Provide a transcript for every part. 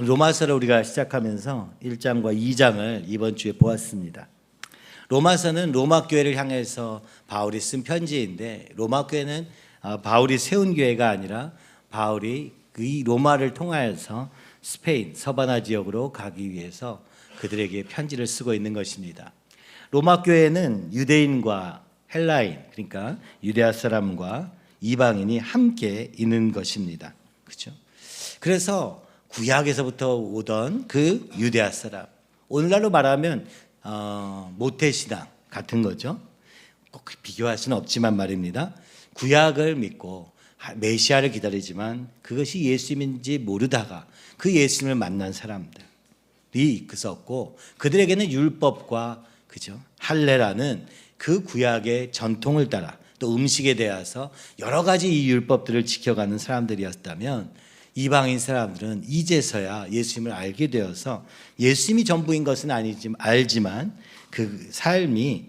로마서를 우리가 시작하면서 1장과 2장을 이번 주에 보았습니다. 로마서는 로마 교회를 향해서 바울이 쓴 편지인데, 로마 교회는 바울이 세운 교회가 아니라 바울이 이 로마를 통하여서 스페인 서바나 지역으로 가기 위해서 그들에게 편지를 쓰고 있는 것입니다. 로마 교회는 유대인과 헬라인, 그러니까 유대아 사람과 이방인이 함께 있는 것입니다. 그렇죠? 그래서 구약에서부터 오던 그 유대아 사람, 오늘날로 말하면 모태신앙 같은 거죠. 꼭 비교할 수는 없지만 말입니다. 구약을 믿고 메시아를 기다리지만 그것이 예수님인지 모르다가 그 예수님을 만난 사람들이 있었고, 그들에게는 율법과 그죠? 할례라는 그 구약의 전통을 따라 또 음식에 대해서 여러 가지 이 율법들을 지켜가는 사람들이었다면, 이방인 사람들은 이제서야 예수님을 알게 되어서 예수님이 전부인 것은 알지만 그 삶이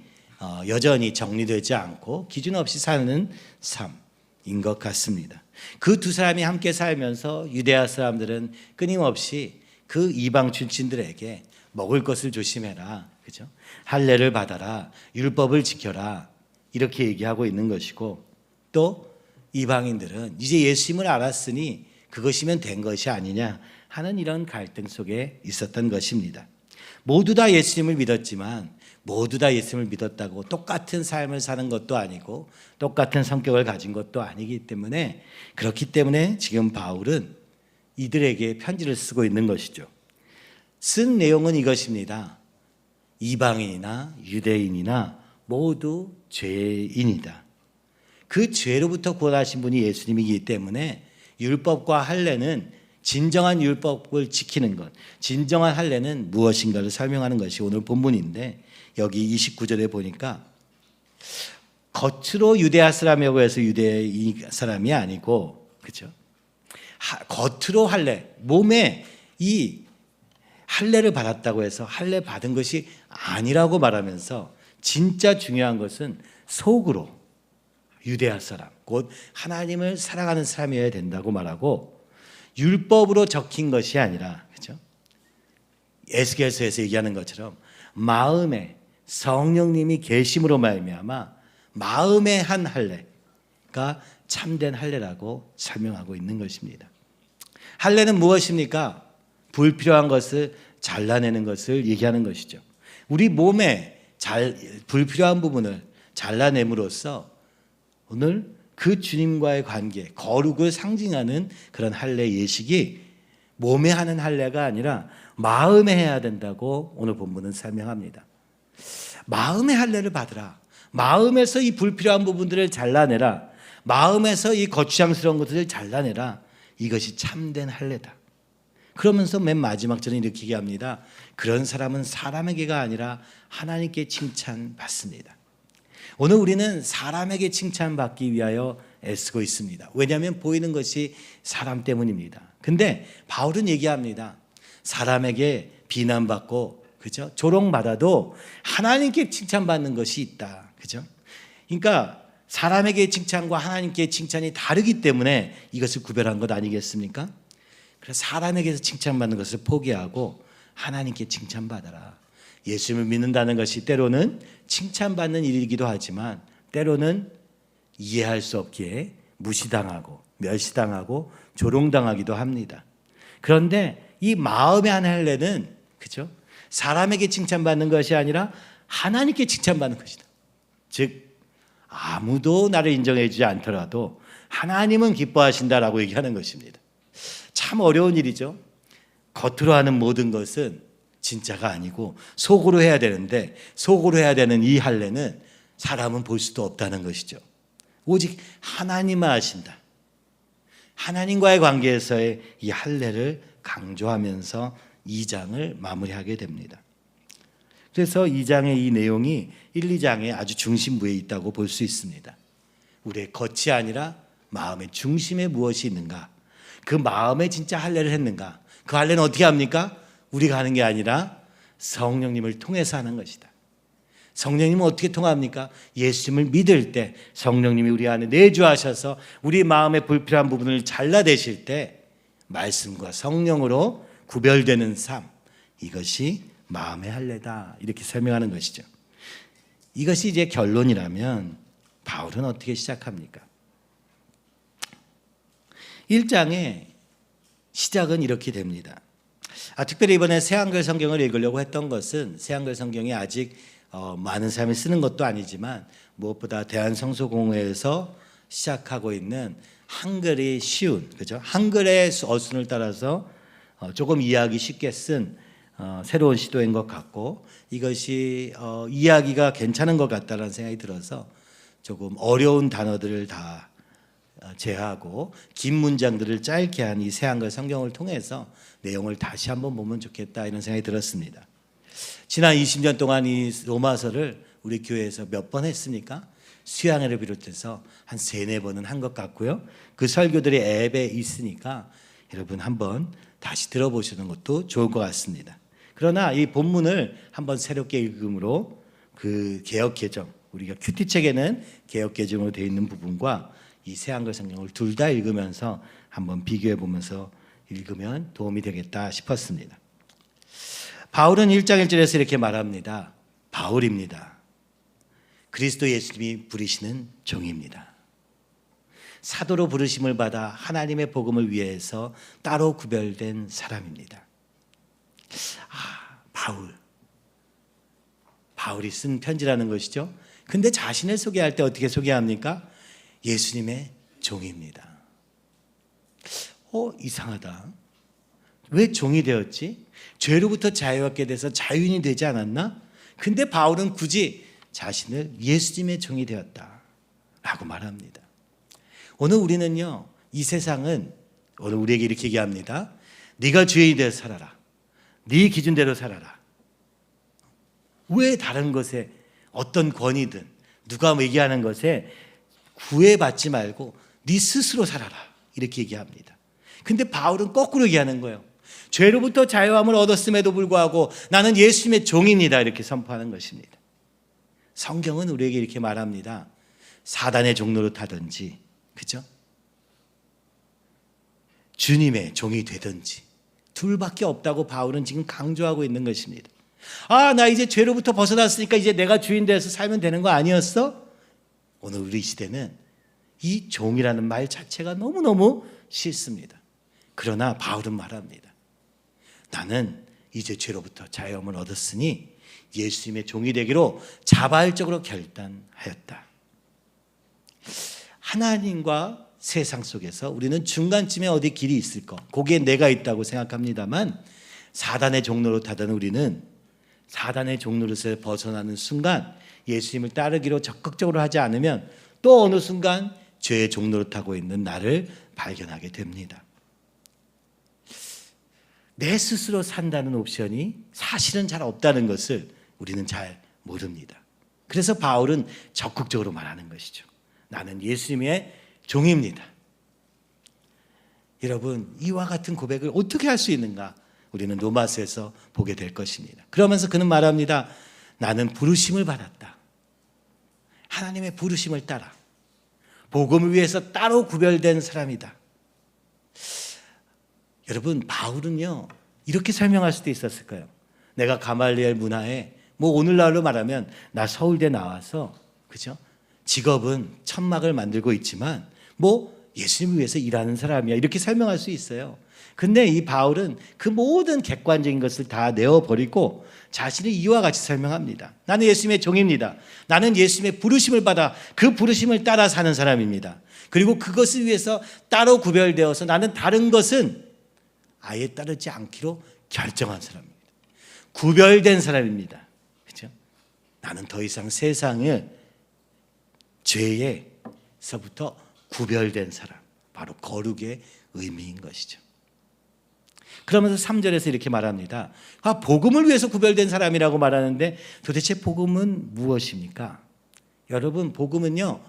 여전히 정리되지 않고 기준 없이 사는 삶인 것 같습니다. 그 두 사람이 함께 살면서 유대아 사람들은 끊임없이 그 이방 출신들에게 먹을 것을 조심해라, 그죠? 할례를 받아라, 율법을 지켜라, 이렇게 얘기하고 있는 것이고, 또 이방인들은 이제 예수님을 알았으니 그것이면 된 것이 아니냐 하는 이런 갈등 속에 있었던 것입니다. 모두 다 예수님을 믿었지만 모두 다 예수님을 믿었다고 똑같은 삶을 사는 것도 아니고 똑같은 성격을 가진 것도 아니기 때문에, 그렇기 때문에 지금 바울은 이들에게 편지를 쓰고 있는 것이죠. 쓴 내용은 이것입니다. 이방인이나 유대인이나 모두 죄인이다. 그 죄로부터 구원하신 분이 예수님이기 때문에 율법과 할례는, 진정한 율법을 지키는 것, 진정한 할례는 무엇인가를 설명하는 것이 오늘 본문인데, 여기 29절에 보니까 겉으로 유대아 사람이라고 해서 유대 사람이 아니고, 그렇죠? 겉으로 할례, 몸에 이 할례를 받았다고 해서 할례 받은 것이 아니라고 말하면서, 진짜 중요한 것은 속으로 유대아 사람, 곧 하나님을 사랑하는 사람이어야 된다고 말하고, 율법으로 적힌 것이 아니라, 그렇죠? 에스겔서에서 얘기하는 것처럼 마음에 성령님이 계심으로 말미암아 마음의 한 할례가 참된 할례라고 설명하고 있는 것입니다. 할례는 무엇입니까? 불필요한 것을 잘라내는 것을 얘기하는 것이죠. 우리 몸에 불필요한 부분을 잘라냄으로써 오늘 그 주님과의 관계, 거룩을 상징하는 그런 할례 예식이 몸에 하는 할례가 아니라 마음에 해야 된다고 오늘 본문은 설명합니다. 마음의 할례를 받으라. 마음에서 이 불필요한 부분들을 잘라내라. 마음에서 이 거추장스러운 것들을 잘라내라. 이것이 참된 할례다. 그러면서 맨 마지막 절에 이렇게 얘기합니다. 그런 사람은 사람에게가 아니라 하나님께 칭찬받습니다. 오늘 우리는 사람에게 칭찬받기 위하여 애쓰고 있습니다. 왜냐하면 보이는 것이 사람 때문입니다. 근데 바울은 얘기합니다. 사람에게 비난받고, 그죠? 조롱받아도 하나님께 칭찬받는 것이 있다. 그죠? 그러니까 사람에게 칭찬과 하나님께 칭찬이 다르기 때문에 이것을 구별한 것 아니겠습니까? 그래서 사람에게서 칭찬받는 것을 포기하고 하나님께 칭찬받아라. 예수님을 믿는다는 것이 때로는 칭찬받는 일이기도 하지만 때로는 이해할 수 없기에 무시당하고 멸시당하고 조롱당하기도 합니다. 그런데 이 마음의 한 할례는, 그죠? 사람에게 칭찬받는 것이 아니라 하나님께 칭찬받는 것이다. 즉 아무도 나를 인정해 주지 않더라도 하나님은 기뻐하신다라고 얘기하는 것입니다. 참 어려운 일이죠. 겉으로 하는 모든 것은 진짜가 아니고 속으로 해야 되는데, 속으로 해야 되는 이 할례는 사람은 볼 수도 없다는 것이죠. 오직 하나님만 아신다. 하나님과의 관계에서의 이 할례를 강조하면서 2장을 마무리하게 됩니다. 그래서 2장의 이 내용이 1, 2장의 아주 중심부에 있다고 볼 수 있습니다. 우리의 겉이 아니라 마음의 중심에 무엇이 있는가, 그 마음에 진짜 할례를 했는가, 그 할례는 어떻게 합니까? 우리가 하는 게 아니라 성령님을 통해서 하는 것이다. 성령님은 어떻게 통합니까? 예수님을 믿을 때 성령님이 우리 안에 내주하셔서 우리 마음의 불필요한 부분을 잘라내실 때 말씀과 성령으로 구별되는 삶, 이것이 마음의 할례다. 이렇게 설명하는 것이죠. 이것이 이제 결론이라면 바울은 어떻게 시작합니까? 1장의 시작은 이렇게 됩니다. 특별히 이번에 새한글 성경을 읽으려고 했던 것은 새한글 성경이 아직 많은 사람이 쓰는 것도 아니지만 무엇보다 대한성서공회에서 시작하고 있는 한글이 쉬운, 그죠? 한글의 어순을 따라서 조금 이해하기 쉽게 쓴 새로운 시도인 것 같고, 이것이 이해하기가 괜찮은 것 같다는 생각이 들어서 조금 어려운 단어들을 다 제하고 긴 문장들을 짧게 한 이 새한글 성경을 통해서 내용을 다시 한번 보면 좋겠다, 이런 생각이 들었습니다. 지난 20년 동안 이 로마서를 우리 교회에서 몇 번 했습니까? 수양회를 비롯해서 한 3-4번은 한 것 같고요. 그 설교들이 앱에 있으니까 여러분 한번 다시 들어보시는 것도 좋을 것 같습니다. 그러나 이 본문을 한번 새롭게 읽음으로 그 개역개정, 우리가 큐티책에는 개역개정으로 되어 있는 부분과 이 새한글 성경을 둘 다 읽으면서 한번 비교해 보면서 읽으면 도움이 되겠다 싶었습니다. 바울은 1장 1절에서 이렇게 말합니다. 바울입니다. 그리스도 예수님이 부르시는 종입니다. 사도로 부르심을 받아 하나님의 복음을 위해서 따로 구별된 사람입니다. 바울이 쓴 편지라는 것이죠. 근데 자신을 소개할 때 어떻게 소개합니까? 예수님의 종입니다. 이상하다. 왜 종이 되었지? 죄로부터 자유하게 돼서 자유인이 되지 않았나? 근데 바울은 굳이 자신을 예수님의 종이 되었다 라고 말합니다. 오늘 우리는요, 이 세상은 오늘 우리에게 이렇게 얘기합니다. 네가 주인이 되어 살아라. 네 기준대로 살아라. 왜 다른 것에 어떤 권위든 누가 얘기하는 것에 구애받지 말고 네 스스로 살아라, 이렇게 얘기합니다. 근데 바울은 거꾸로 얘기하는 거예요. 죄로부터 자유함을 얻었음에도 불구하고 나는 예수님의 종입니다, 이렇게 선포하는 것입니다. 성경은 우리에게 이렇게 말합니다. 사단의 종로로 타든지, 그죠? 주님의 종이 되든지 둘밖에 없다고 바울은 지금 강조하고 있는 것입니다. 나 이제 죄로부터 벗어났으니까 이제 내가 주인 돼서 살면 되는 거 아니었어? 오늘 우리 시대는 이 종이라는 말 자체가 너무너무 싫습니다. 그러나 바울은 말합니다. 나는 이제 죄로부터 자유함을 얻었으니 예수님의 종이 되기로 자발적으로 결단하였다. 하나님과 세상 속에서 우리는 중간쯤에 어디 길이 있을 것, 거기에 내가 있다고 생각합니다만, 사단의 종로로 타던 우리는 사단의 종로로서 벗어나는 순간 예수님을 따르기로 적극적으로 하지 않으면 또 어느 순간 죄의 종로로 타고 있는 나를 발견하게 됩니다. 내 스스로 산다는 옵션이 사실은 잘 없다는 것을 우리는 잘 모릅니다. 그래서 바울은 적극적으로 말하는 것이죠. 나는 예수님의 종입니다. 여러분, 이와 같은 고백을 어떻게 할 수 있는가? 우리는 로마서에서 보게 될 것입니다. 그러면서 그는 말합니다. 나는 부르심을 받았다. 하나님의 부르심을 따라 복음을 위해서 따로 구별된 사람이다. 여러분, 바울은요, 이렇게 설명할 수도 있었을 거예요. 내가 가말리엘 문화에 오늘날로 말하면 나 서울대 나와서, 그죠? 직업은 천막을 만들고 있지만 예수님을 위해서 일하는 사람이야, 이렇게 설명할 수 있어요. 근데 이 바울은 그 모든 객관적인 것을 다 내어버리고 자신이 이와 같이 설명합니다. 나는 예수님의 종입니다. 나는 예수님의 부르심을 받아 그 부르심을 따라 사는 사람입니다. 그리고 그것을 위해서 따로 구별되어서 나는 다른 것은 아예 따르지 않기로 결정한 사람입니다. 구별된 사람입니다. 그렇죠? 나는 더 이상 세상을 죄에서부터 구별된 사람, 바로 거룩의 의미인 것이죠. 그러면서 3절에서 이렇게 말합니다. 복음을 위해서 구별된 사람이라고 말하는데 도대체 복음은 무엇입니까? 여러분, 복음은요,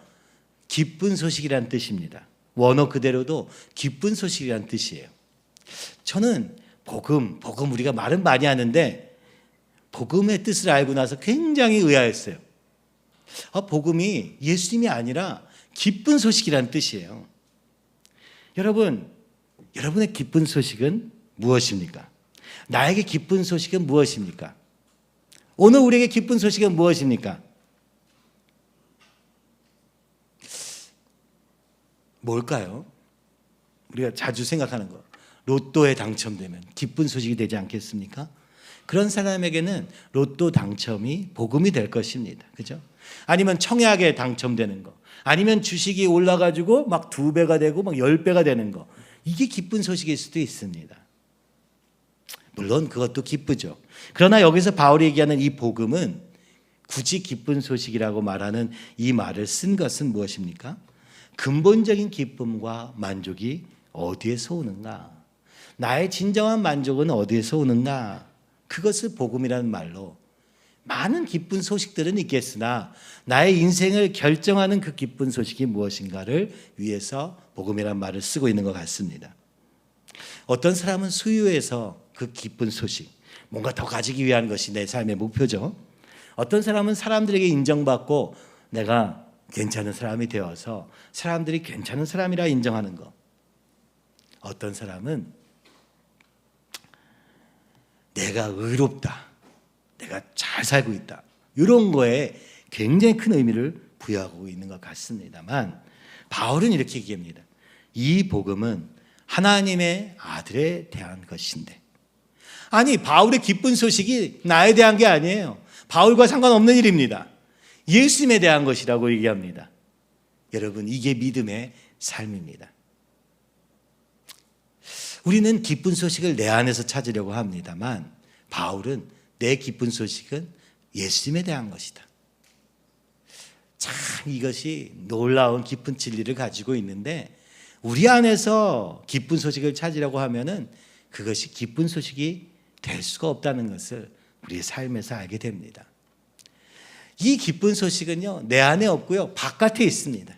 기쁜 소식이란 뜻입니다. 원어 그대로도 기쁜 소식이란 뜻이에요. 저는 복음 우리가 말은 많이 하는데 복음의 뜻을 알고 나서 굉장히 의아했어요. 복음이 예수님이 아니라 기쁜 소식이란 뜻이에요. 여러분, 여러분의 기쁜 소식은 무엇입니까? 나에게 기쁜 소식은 무엇입니까? 오늘 우리에게 기쁜 소식은 무엇입니까? 뭘까요? 우리가 자주 생각하는 거. 로또에 당첨되면 기쁜 소식이 되지 않겠습니까? 그런 사람에게는 로또 당첨이 복음이 될 것입니다. 그죠? 아니면 청약에 당첨되는 거. 아니면 주식이 올라가지고 막 2배가 되고 막 10배가 되는 거. 이게 기쁜 소식일 수도 있습니다. 물론 그것도 기쁘죠. 그러나 여기서 바울이 얘기하는 이 복음은 굳이 기쁜 소식이라고 말하는 이 말을 쓴 것은 무엇입니까? 근본적인 기쁨과 만족이 어디에서 오는가? 나의 진정한 만족은 어디에서 오는가? 그것을 복음이라는 말로 많은 기쁜 소식들은 있겠으나 나의 인생을 결정하는 그 기쁜 소식이 무엇인가를 위해서 복음이라는 말을 쓰고 있는 것 같습니다. 어떤 사람은 수요에서 그 기쁜 소식, 뭔가 더 가지기 위한 것이 내 삶의 목표죠. 어떤 사람은 사람들에게 인정받고 내가 괜찮은 사람이 되어서 사람들이 괜찮은 사람이라 인정하는 것. 어떤 사람은 내가 의롭다, 내가 잘 살고 있다, 이런 거에 굉장히 큰 의미를 부여하고 있는 것 같습니다만 바울은 이렇게 얘기합니다. 이 복음은 하나님의 아들에 대한 것인데, 아니 바울의 기쁜 소식이 나에 대한 게 아니에요. 바울과 상관없는 일입니다. 예수님에 대한 것이라고 얘기합니다. 여러분, 이게 믿음의 삶입니다. 우리는 기쁜 소식을 내 안에서 찾으려고 합니다만 바울은 내 기쁜 소식은 예수님에 대한 것이다. 참 이것이 놀라운 깊은 진리를 가지고 있는데 우리 안에서 기쁜 소식을 찾으려고 하면은 그것이 기쁜 소식이 될 수가 없다는 것을 우리의 삶에서 알게 됩니다. 이 기쁜 소식은요, 내 안에 없고요, 바깥에 있습니다.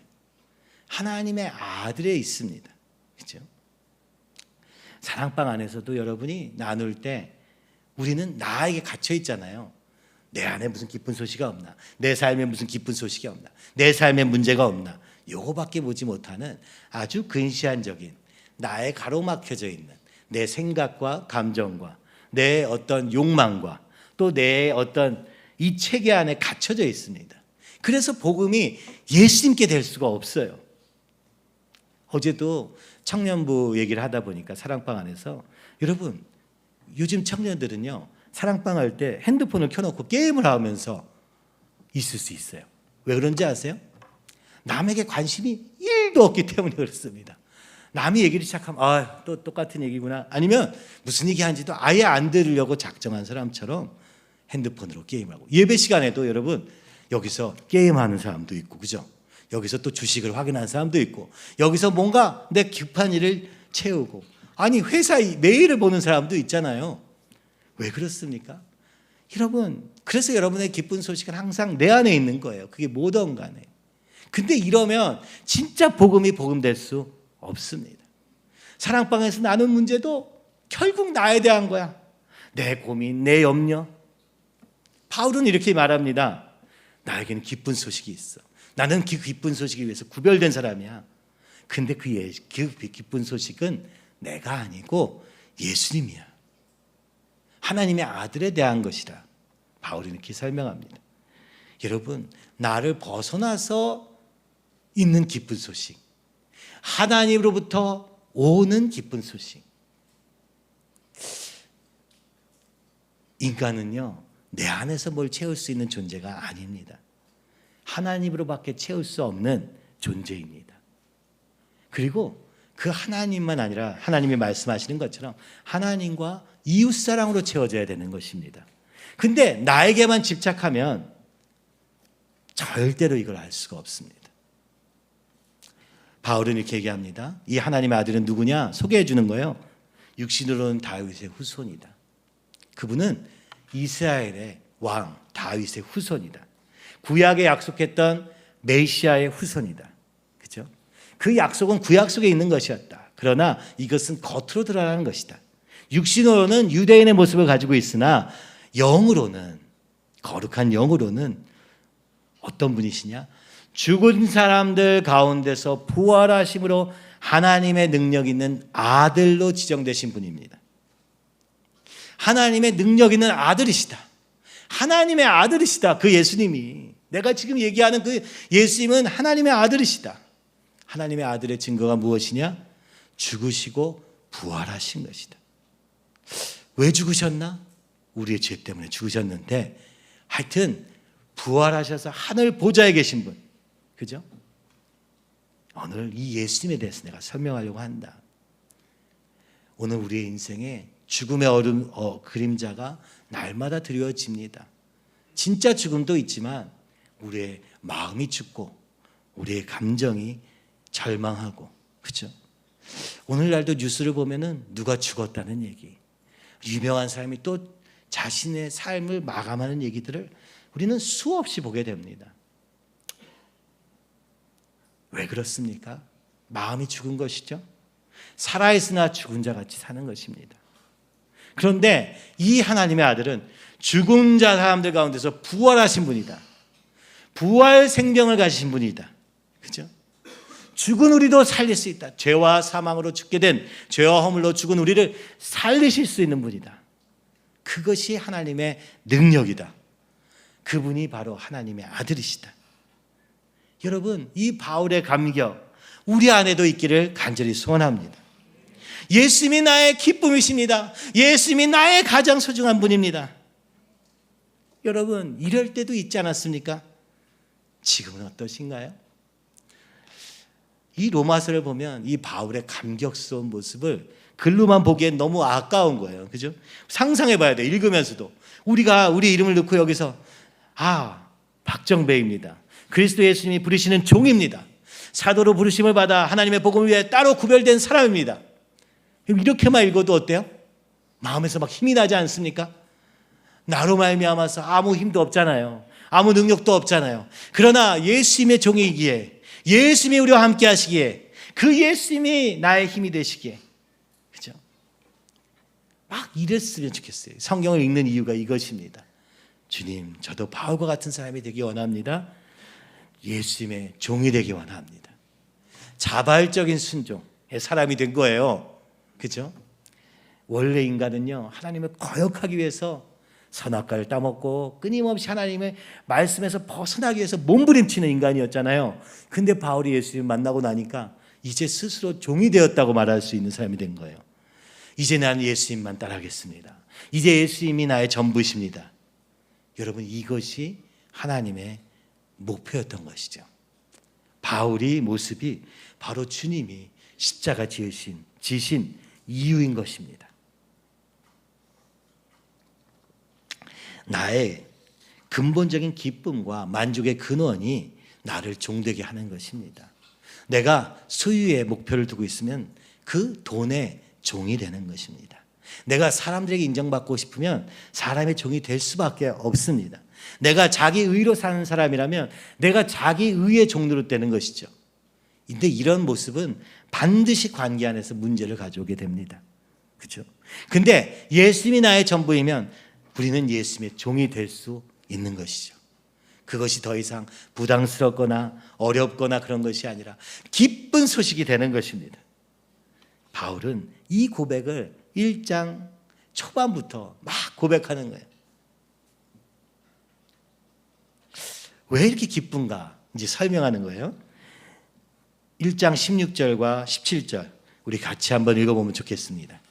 하나님의 아들에 있습니다. 그렇죠? 사랑방 안에서도 여러분이 나눌 때 우리는 나에게 갇혀 있잖아요. 내 안에 무슨 기쁜 소식이 없나? 내 삶에 무슨 기쁜 소식이 없나? 내 삶에 문제가 없나? 요거밖에 보지 못하는 아주 근시안적인 나의 가로막혀져 있는 내 생각과 감정과 내 어떤 욕망과 또 내 어떤 이 체계 안에 갇혀져 있습니다. 그래서 복음이 예수님께 될 수가 없어요. 어제도 청년부 얘기를 하다 보니까 사랑방 안에서 여러분, 요즘 청년들은요 사랑방 할 때 핸드폰을 켜놓고 게임을 하면서 있을 수 있어요. 왜 그런지 아세요? 남에게 관심이 1도 없기 때문에 그렇습니다. 남이 얘기를 시작하면 또 똑같은 얘기구나, 아니면 무슨 얘기하는지도 아예 안 들으려고 작정한 사람처럼 핸드폰으로 게임을 하고, 예배 시간에도 여러분 여기서 게임하는 사람도 있고, 그죠? 여기서 또 주식을 확인하는 사람도 있고, 여기서 뭔가 내 급한 일을 채우고, 아니 회사 메일을 보는 사람도 있잖아요. 왜 그렇습니까? 여러분, 그래서 여러분의 기쁜 소식은 항상 내 안에 있는 거예요. 그게 뭐든 간에. 근데 이러면 진짜 복음이 복음될 수 없습니다. 사랑방에서 나눈 문제도 결국 나에 대한 거야. 내 고민, 내 염려. 바울은 이렇게 말합니다. 나에게는 기쁜 소식이 있어. 나는 그 기쁜 소식에 위해서 구별된 사람이야. 근데 그 기쁜 소식은 내가 아니고 예수님이야. 하나님의 아들에 대한 것이라 바울이 이렇게 설명합니다. 여러분, 나를 벗어나서 있는 기쁜 소식, 하나님으로부터 오는 기쁜 소식. 인간은요, 내 안에서 뭘 채울 수 있는 존재가 아닙니다. 하나님으로밖에 채울 수 없는 존재입니다. 그리고 그 하나님만 아니라 하나님이 말씀하시는 것처럼 하나님과 이웃사랑으로 채워져야 되는 것입니다. 근데 나에게만 집착하면 절대로 이걸 알 수가 없습니다. 바울은 이렇게 얘기합니다. 이 하나님의 아들은 누구냐? 소개해 주는 거예요. 육신으로는 다윗의 후손이다. 그분은 이스라엘의 왕 다윗의 후손이다. 구약에 약속했던 메시아의 후손이다. 그렇죠? 그 약속은 구약 속에 있는 것이었다. 그러나 이것은 겉으로 드러나는 것이다. 육신으로는 유대인의 모습을 가지고 있으나 영으로는, 거룩한 영으로는 어떤 분이시냐? 죽은 사람들 가운데서 부활하심으로 하나님의 능력 있는 아들로 지정되신 분입니다. 하나님의 능력 있는 아들이시다. 하나님의 아들이시다. 그 예수님이. 내가 지금 얘기하는 그 예수님은 하나님의 아들이시다. 하나님의 아들의 증거가 무엇이냐? 죽으시고 부활하신 것이다. 왜 죽으셨나? 우리의 죄 때문에 죽으셨는데 하여튼 부활하셔서 하늘 보좌에 계신 분. 그죠? 오늘 이 예수님에 대해서 내가 설명하려고 한다. 오늘 우리의 인생에 죽음의 그림자가 날마다 드리워집니다. 진짜 죽음도 있지만 우리의 마음이 죽고 우리의 감정이 절망하고, 그렇죠? 오늘날도 뉴스를 보면은 누가 죽었다는 얘기, 유명한 사람이 또 자신의 삶을 마감하는 얘기들을 우리는 수없이 보게 됩니다. 왜 그렇습니까? 마음이 죽은 것이죠. 살아있으나 죽은 자 같이 사는 것입니다. 그런데 이 하나님의 아들은 죽은 자 사람들 가운데서 부활하신 분이다. 부활 생명을 가지신 분이다. 그죠? 죽은 우리도 살릴 수 있다. 죄와 사망으로 죽게 된, 죄와 허물로 죽은 우리를 살리실 수 있는 분이다. 그것이 하나님의 능력이다. 그분이 바로 하나님의 아들이시다. 여러분, 이 바울의 감격 우리 안에도 있기를 간절히 소원합니다. 예수님이 나의 기쁨이십니다. 예수님이 나의 가장 소중한 분입니다. 여러분, 이럴 때도 있지 않았습니까? 지금은 어떠신가요? 이 로마서를 보면 이 바울의 감격스러운 모습을 글로만 보기엔 너무 아까운 거예요. 그죠? 상상해 봐야 돼. 읽으면서도. 우리가 우리 이름을 넣고 여기서 박정배입니다. 그리스도 예수님이 부르시는 종입니다. 사도로 부르심을 받아 하나님의 복음을 위해 따로 구별된 사람입니다. 이렇게만 읽어도 어때요? 마음에서 막 힘이 나지 않습니까? 나로 말미암아서 아무 힘도 없잖아요. 아무 능력도 없잖아요. 그러나 예수님의 종이기에, 예수님이 우리와 함께 하시기에, 그 예수님이 나의 힘이 되시기에, 그죠? 막 이랬으면 좋겠어요. 성경을 읽는 이유가 이것입니다. 주님, 저도 바울과 같은 사람이 되기 원합니다. 예수님의 종이 되기 원합니다. 자발적인 순종의 사람이 된 거예요. 그죠? 원래 인간은요, 하나님을 거역하기 위해서 선악과를 따먹고 끊임없이 하나님의 말씀에서 벗어나기 위해서 몸부림치는 인간이었잖아요. 근데 바울이 예수님을 만나고 나니까 이제 스스로 종이 되었다고 말할 수 있는 사람이 된 거예요. 이제 나는 예수님만 따라하겠습니다. 이제 예수님이 나의 전부이십니다. 여러분, 이것이 하나님의 목표였던 것이죠. 바울이 모습이 바로 주님이 십자가 지신 이유인 것입니다. 나의 근본적인 기쁨과 만족의 근원이 나를 종되게 하는 것입니다. 내가 소유의 목표를 두고 있으면 그 돈의 종이 되는 것입니다. 내가 사람들에게 인정받고 싶으면 사람의 종이 될 수밖에 없습니다. 내가 자기 의로 사는 사람이라면 내가 자기 의의 종로로 되는 것이죠. 근데 이런 모습은 반드시 관계 안에서 문제를 가져오게 됩니다. 그렇죠? 근데 예수님이 나의 전부이면 우리는 예수님의 종이 될 수 있는 것이죠. 그것이 더 이상 부담스럽거나 어렵거나 그런 것이 아니라 기쁜 소식이 되는 것입니다. 바울은 이 고백을 1장 초반부터 막 고백하는 거예요. 왜 이렇게 기쁜가? 이제 설명하는 거예요. 1장 16절과 17절 우리 같이 한번 읽어보면 좋겠습니다.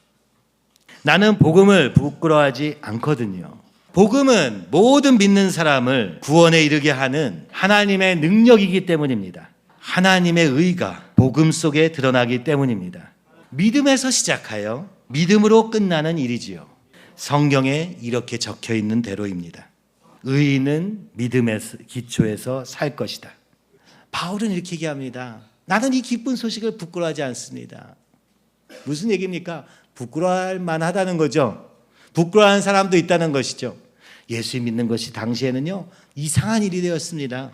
나는 복음을 부끄러워하지 않거든요. 복음은 모든 믿는 사람을 구원에 이르게 하는 하나님의 능력이기 때문입니다. 하나님의 의가 복음 속에 드러나기 때문입니다. 믿음에서 시작하여 믿음으로 끝나는 일이지요. 성경에 이렇게 적혀 있는 대로입니다. 의인은 믿음의 기초에서 살 것이다. 바울은 이렇게 얘기합니다. 나는 이 기쁜 소식을 부끄러워하지 않습니다. 무슨 얘기입니까? 부끄러워할 만하다는 거죠. 부끄러워하는 사람도 있다는 것이죠. 예수 믿는 것이 당시에는요 이상한 일이 되었습니다.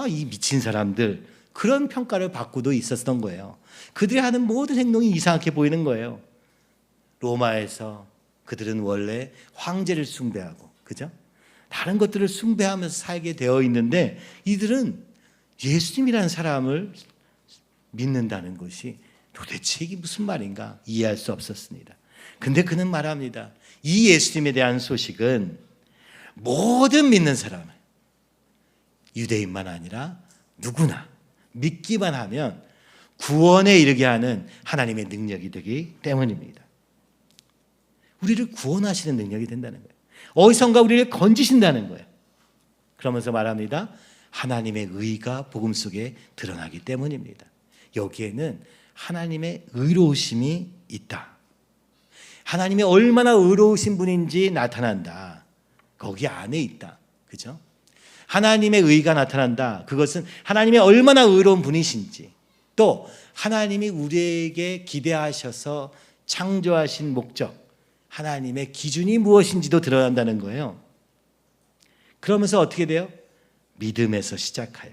이 미친 사람들, 그런 평가를 받고도 있었던 거예요. 그들이 하는 모든 행동이 이상하게 보이는 거예요. 로마에서 그들은 원래 황제를 숭배하고, 그죠? 다른 것들을 숭배하면서 살게 되어 있는데 이들은 예수님이라는 사람을 믿는다는 것이 도대체 이게 무슨 말인가 이해할 수 없었습니다. 근데 그는 말합니다. 이 예수님에 대한 소식은 모든 믿는 사람, 유대인만 아니라 누구나 믿기만 하면 구원에 이르게 하는 하나님의 능력이 되기 때문입니다. 우리를 구원하시는 능력이 된다는 거예요. 어디선가 우리를 건지신다는 거예요. 그러면서 말합니다. 하나님의 의가 복음 속에 드러나기 때문입니다. 여기에는 하나님의 의로우심이 있다. 하나님이 얼마나 의로우신 분인지 나타난다. 거기 안에 있다. 그죠? 하나님의 의가 나타난다. 그것은 하나님이 얼마나 의로운 분이신지, 또 하나님이 우리에게 기대하셔서 창조하신 목적, 하나님의 기준이 무엇인지도 드러난다는 거예요. 그러면서 어떻게 돼요? 믿음에서 시작하여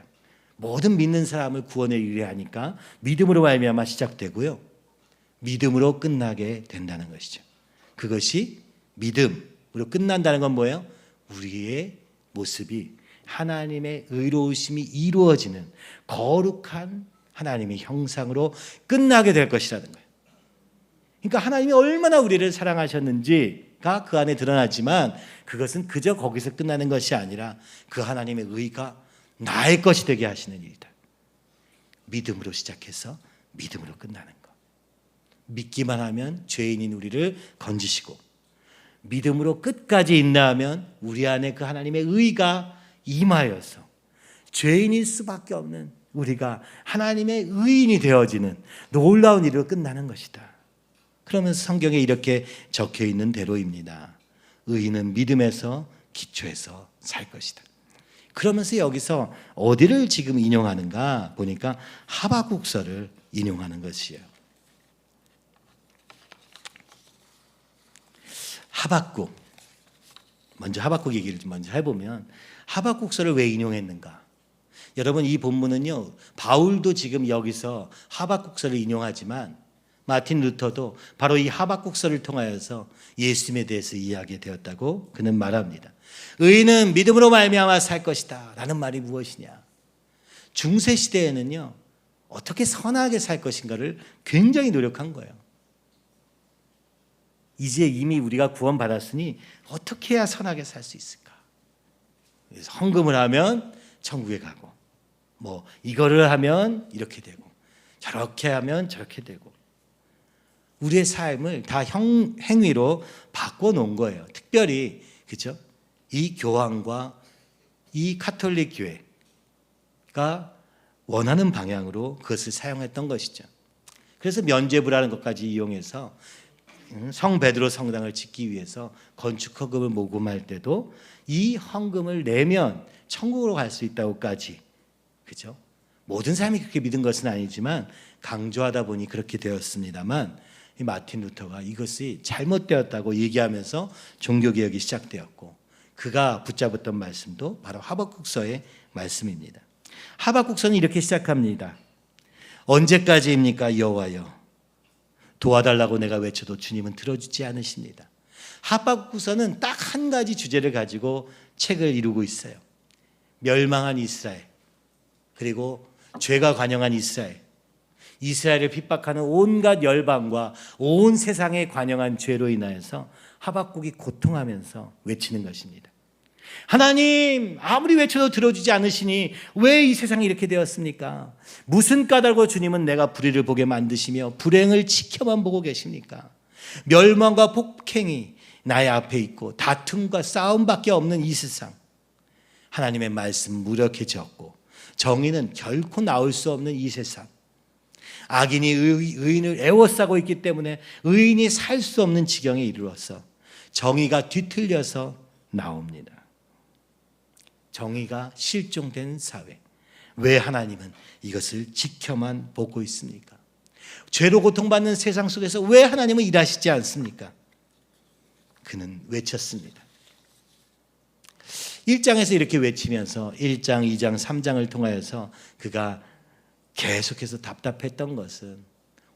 모든 믿는 사람을 구원에 이르게 하니까 믿음으로 말미암아 시작되고요, 믿음으로 끝나게 된다는 것이죠. 그것이 믿음으로 끝난다는 건 뭐예요? 우리의 모습이 하나님의 의로우심이 이루어지는 거룩한 하나님의 형상으로 끝나게 될 것이라는 거예요. 그러니까 하나님이 얼마나 우리를 사랑하셨는지가 그 안에 드러나지만 그것은 그저 거기서 끝나는 것이 아니라 그 하나님의 의가 나의 것이 되게 하시는 일이다. 믿음으로 시작해서 믿음으로 끝나는 것. 믿기만 하면 죄인인 우리를 건지시고, 믿음으로 끝까지 인내하면 우리 안에 그 하나님의 의가 임하여서 죄인일 수밖에 없는 우리가 하나님의 의인이 되어지는 놀라운 일로 끝나는 것이다. 그러면서 성경에 이렇게 적혀 있는 대로입니다. 의인은 믿음에서 기초해서 살 것이다. 그러면서 여기서 어디를 지금 인용하는가 보니까 하박국서를 인용하는 것이에요. 하박국, 먼저 하박국 얘기를 좀 먼저 해보면, 하박국서를 왜 인용했는가? 여러분, 이 본문은요, 바울도 지금 여기서 하박국서를 인용하지만 마틴 루터도 바로 이 하박국서를 통하여서 예수님에 대해서 이야기가 되었다고 그는 말합니다. 의인은 믿음으로 말미암아 살 것이다 라는 말이 무엇이냐? 중세 시대에는요, 어떻게 선하게 살 것인가를 굉장히 노력한 거예요. 이제 이미 우리가 구원받았으니 어떻게 해야 선하게 살 수 있을까? 그래서 헌금을 하면 천국에 가고, 뭐 이거를 하면 이렇게 되고, 저렇게 하면 저렇게 되고, 우리의 삶을 다 행위로 바꿔놓은 거예요. 특별히, 그죠? 이 교황과 이 카톨릭 교회가 원하는 방향으로 그것을 사용했던 것이죠. 그래서 면죄부라는 것까지 이용해서 성 베드로 성당을 짓기 위해서 건축 헌금을 모금할 때도 이 헌금을 내면 천국으로 갈 수 있다고까지, 그죠? 모든 사람이 그렇게 믿은 것은 아니지만 강조하다 보니 그렇게 되었습니다만, 이 마틴 루터가 이것이 잘못되었다고 얘기하면서 종교개혁이 시작되었고, 그가 붙잡았던 말씀도 바로 하박국서의 말씀입니다. 하박국서는 이렇게 시작합니다. 언제까지입니까 여호와여, 도와달라고 내가 외쳐도 주님은 들어주지 않으십니다. 하박국서는 딱 한 가지 주제를 가지고 책을 이루고 있어요. 멸망한 이스라엘, 그리고 죄가 관영한 이스라엘, 이스라엘을 핍박하는 온갖 열방과 온 세상에 관영한 죄로 인하여서 하박국이 고통하면서 외치는 것입니다. 하나님, 아무리 외쳐도 들어주지 않으시니 왜 이 세상이 이렇게 되었습니까? 무슨 까닭으로 주님은 내가 불의를 보게 만드시며 불행을 지켜만 보고 계십니까? 멸망과 폭행이 나의 앞에 있고 다툼과 싸움밖에 없는 이 세상, 하나님의 말씀 무력해졌고 정의는 결코 나올 수 없는 이 세상, 악인이 의인을 애워싸고 있기 때문에 의인이 살 수 없는 지경에 이르러서 정의가 뒤틀려서 나옵니다. 정의가 실종된 사회, 왜 하나님은 이것을 지켜만 보고 있습니까? 죄로 고통받는 세상 속에서 왜 하나님은 일하시지 않습니까? 그는 외쳤습니다. 1장에서 이렇게 외치면서 1장, 2장, 3장을 통하여서 그가 계속해서 답답했던 것은,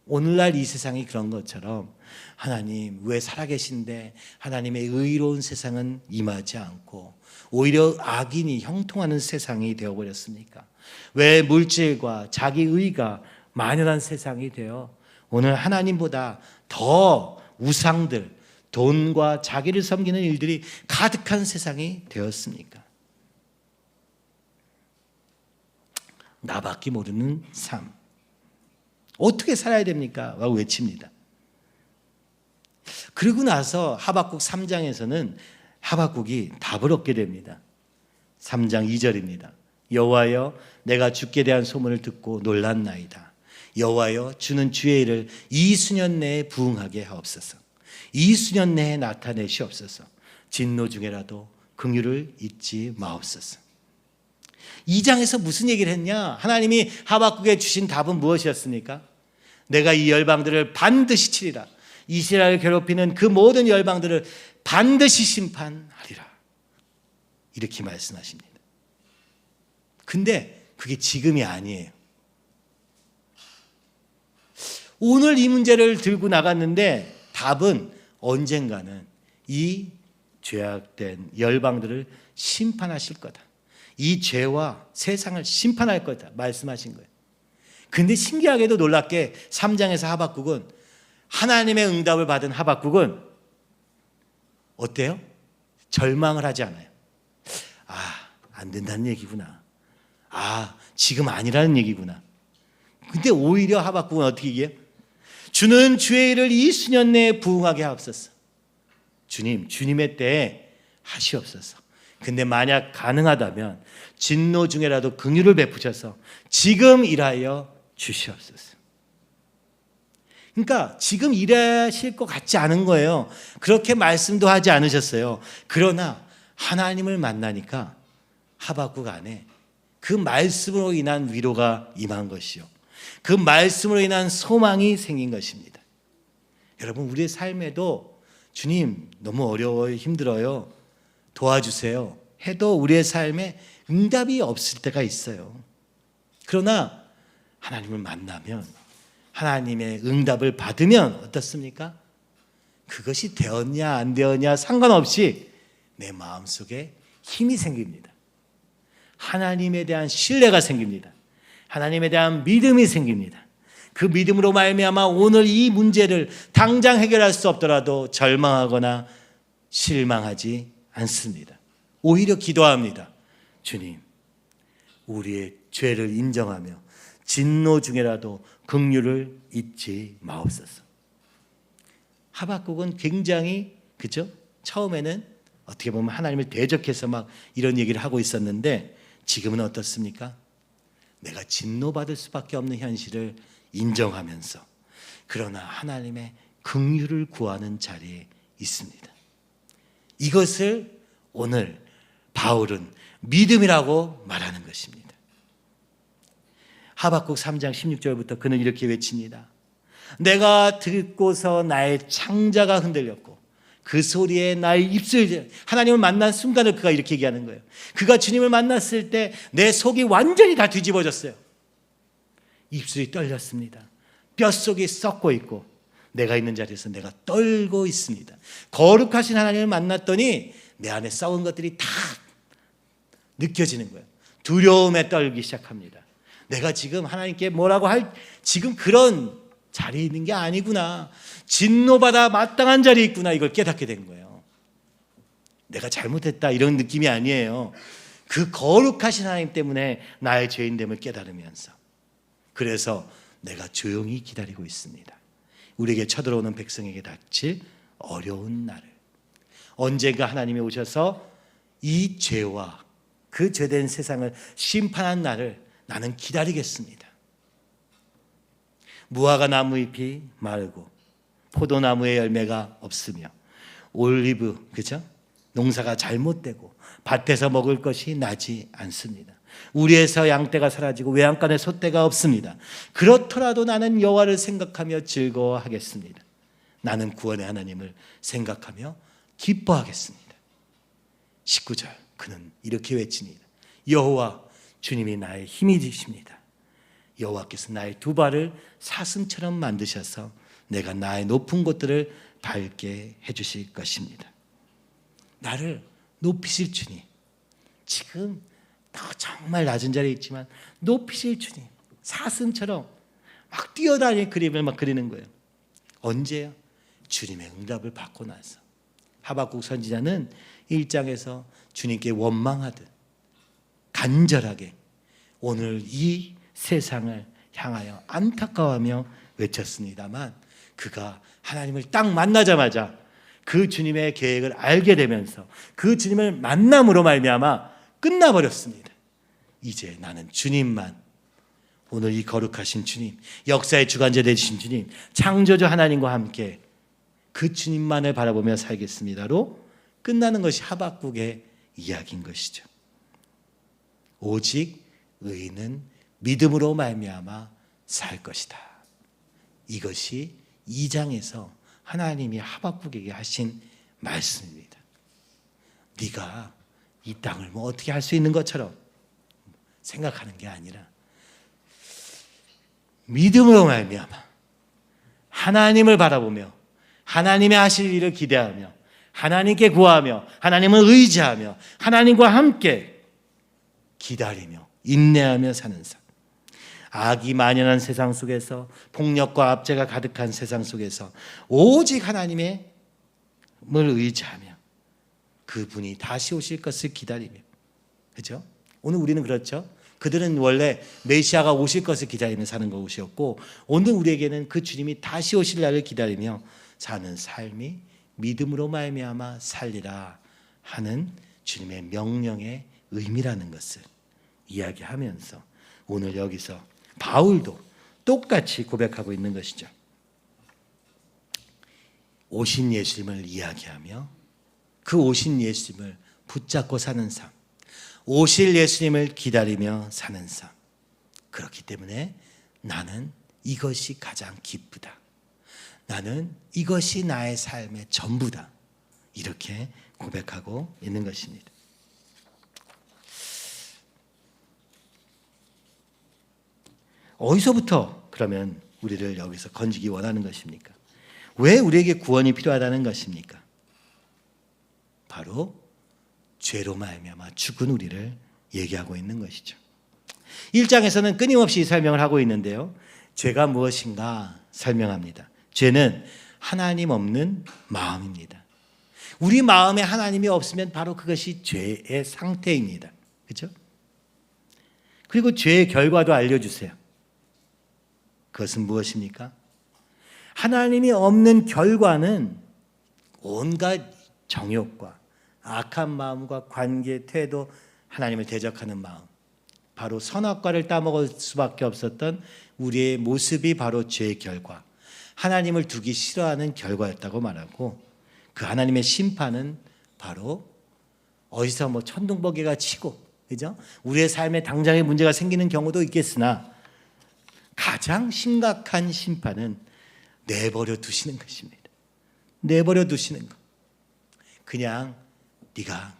오늘날 이 세상이 그런 것처럼 하나님 왜 살아계신데 하나님의 의로운 세상은 임하지 않고 오히려 악인이 형통하는 세상이 되어버렸습니까? 왜 물질과 자기 의가 만연한 세상이 되어 오늘 하나님보다 더 우상들, 돈과 자기를 섬기는 일들이 가득한 세상이 되었습니까? 나밖에 모르는 삶. 어떻게 살아야 됩니까? 라고 외칩니다. 그러고 나서 하박국 3장에서는 하박국이 답을 얻게 됩니다. 3장 2절입니다. 여호와여, 내가 주께 대한 소문을 듣고 놀랐나이다. 여호와여, 주는 주의 일을 이 수년 내에 부응하게 하옵소서. 이 수년 내에 나타내시옵소서. 진노 중에라도 긍휼을 잊지 마옵소서. 2장에서 무슨 얘기를 했냐? 하나님이 하박국에 주신 답은 무엇이었습니까? 내가 이 열방들을 반드시 치리라. 이스라엘을 괴롭히는 그 모든 열방들을 반드시 심판하리라. 이렇게 말씀하십니다. 근데 그게 지금이 아니에요. 오늘 이 문제를 들고 나갔는데 답은 언젠가는 이 죄악된 열방들을 심판하실 거다. 이 죄와 세상을 심판할 거다 말씀하신 거예요. 근데 신기하게도 놀랍게 3장에서 하박국은 하나님의 응답을 받은 하박국은 어때요? 절망을 하지 않아요. 안 된다는 얘기구나. 지금 아니라는 얘기구나. 근데 오히려 하박국은 어떻게 얘기해요? 주는 주의 일을 이 수년 내에 부응하게 하옵소서. 주님의 때에 하시옵소서. 근데 만약 가능하다면 진노 중에라도 긍휼을 베푸셔서 지금 일하여 주시옵소서. 그러니까 지금 일하실 것 같지 않은 거예요. 그렇게 말씀도 하지 않으셨어요. 그러나 하나님을 만나니까 하박국 안에 그 말씀으로 인한 위로가 임한 것이요, 그 말씀으로 인한 소망이 생긴 것입니다. 여러분, 우리의 삶에도 주님 너무 어려워요, 힘들어요, 도와주세요 해도 우리의 삶에 응답이 없을 때가 있어요. 그러나 하나님을 만나면, 하나님의 응답을 받으면 어떻습니까? 그것이 되었냐 안 되었냐 상관없이 내 마음속에 힘이 생깁니다. 하나님에 대한 신뢰가 생깁니다. 하나님에 대한 믿음이 생깁니다. 그 믿음으로 말미암아 오늘 이 문제를 당장 해결할 수 없더라도 절망하거나 실망하지 않습니다. 오히려 기도합니다. 주님, 우리의 죄를 인정하며 진노 중에라도 긍휼을 잊지 마옵소서. 하박국은 굉장히, 그죠? 처음에는 어떻게 보면 하나님을 대적해서 막 이런 얘기를 하고 있었는데 지금은 어떻습니까? 내가 진노받을 수밖에 없는 현실을 인정하면서 그러나 하나님의 긍휼을 구하는 자리에 있습니다. 이것을 오늘 바울은 믿음이라고 말하는 것입니다. 하박국 3장 16절부터 그는 이렇게 외칩니다. 내가 듣고서 나의 창자가 흔들렸고 그 소리에 나의 입술이, 하나님을 만난 순간을 그가 이렇게 얘기하는 거예요. 그가 주님을 만났을 때 내 속이 완전히 다 뒤집어졌어요. 입술이 떨렸습니다. 뼛속이 썩고 있고 내가 있는 자리에서 내가 떨고 있습니다. 거룩하신 하나님을 만났더니 내 안에 썩은 것들이 다 느껴지는 거예요. 두려움에 떨기 시작합니다. 내가 지금 하나님께 뭐라고 할 지금 그런 자리에 있는 게 아니구나. 진노받아 마땅한 자리에 있구나. 이걸 깨닫게 된 거예요. 내가 잘못했다 이런 느낌이 아니에요. 그 거룩하신 하나님 때문에 나의 죄인됨을 깨달으면서, 그래서 내가 조용히 기다리고 있습니다. 우리에게 쳐들어오는 백성에게 닥칠 어려운 날을, 언젠가 하나님이 오셔서 이 죄와 그 죄된 세상을 심판한 날을 나는 기다리겠습니다. 무화과 나무 잎이 마르고 포도나무의 열매가 없으며 올리브, 그죠? 농사가 잘못되고 밭에서 먹을 것이 나지 않습니다. 우리에서 양떼가 사라지고 외양간에 소떼가 없습니다. 그렇더라도 나는 여호와를 생각하며 즐거워하겠습니다. 나는 구원의 하나님을 생각하며 기뻐하겠습니다. 19절 그는 이렇게 외칩니다. 여호와 주님이 나의 힘이 되십니다. 여호와께서 나의 두 발을 사슴처럼 만드셔서 내가 나의 높은 곳들을 밟게 해주실 것입니다. 나를 높이실 주님, 지금 정말 낮은 자리에 있지만 높이실 주님, 사슴처럼 막 뛰어다니는 그림을 막 그리는 거예요. 언제요? 주님의 응답을 받고 나서 하박국 선지자는 1장에서 주님께 원망하듯 간절하게 오늘 이 세상을 향하여 안타까워하며 외쳤습니다만, 그가 하나님을 딱 만나자마자 그 주님의 계획을 알게 되면서 그 주님을 만남으로 말미암아 끝나버렸습니다. 이제 나는 주님만, 오늘 이 거룩하신 주님, 역사의 주관자 되신 주님, 창조주 하나님과 함께 그 주님만을 바라보며 살겠습니다로 끝나는 것이 하박국의 이야기인 것이죠. 오직 의인은 믿음으로 말미암아 살 것이다. 이것이 2장에서 하나님이 하박국에게 하신 말씀입니다. 네가 이 땅을 뭐 어떻게 할 수 있는 것처럼 생각하는 게 아니라 믿음으로 말미암아 하나님을 바라보며 하나님의 하실 일을 기대하며 하나님께 구하며 하나님을 의지하며 하나님과 함께 기다리며 인내하며 사는 삶. 악이 만연한 세상 속에서, 폭력과 압제가 가득한 세상 속에서 오직 하나님을 의지하며 그분이 다시 오실 것을 기다리며, 그렇죠? 오늘 우리는 그렇죠. 그들은 원래 메시아가 오실 것을 기다리며 사는 것이었고, 오늘 우리에게는 그 주님이 다시 오실 날을 기다리며 사는 삶이 믿음으로 말미암아 살리라 하는 주님의 명령의 의미라는 것을 이야기하면서 오늘 여기서 바울도 똑같이 고백하고 있는 것이죠. 오신 예수님을 이야기하며 그 오신 예수님을 붙잡고 사는 삶, 오실 예수님을 기다리며 사는 삶. 그렇기 때문에 나는 이것이 가장 기쁘다. 나는 이것이 나의 삶의 전부다. 이렇게 고백하고 있는 것입니다. 어디서부터 그러면 우리를 여기서 건지기 원하는 것입니까? 왜 우리에게 구원이 필요하다는 것입니까? 바로 죄로 말미암아 죽은 우리를 얘기하고 있는 것이죠. 1장에서는 끊임없이 설명을 하고 있는데요, 죄가 무엇인가 설명합니다. 죄는 하나님 없는 마음입니다. 우리 마음에 하나님이 없으면 바로 그것이 죄의 상태입니다. 그렇죠? 그리고 죄의 결과도 알려주세요. 그것은 무엇입니까? 하나님이 없는 결과는 온갖 정욕과 악한 마음과 관계, 태도, 하나님을 대적하는 마음, 바로 선악과를 따먹을 수밖에 없었던 우리의 모습이 바로 죄의 결과, 하나님을 두기 싫어하는 결과였다고 말하고, 그 하나님의 심판은 바로 어디서 뭐 천둥번개가 치고, 그죠? 우리의 삶에 당장의 문제가 생기는 경우도 있겠으나 가장 심각한 심판은 내버려 두시는 것입니다. 내버려 두시는 것. 그냥 네가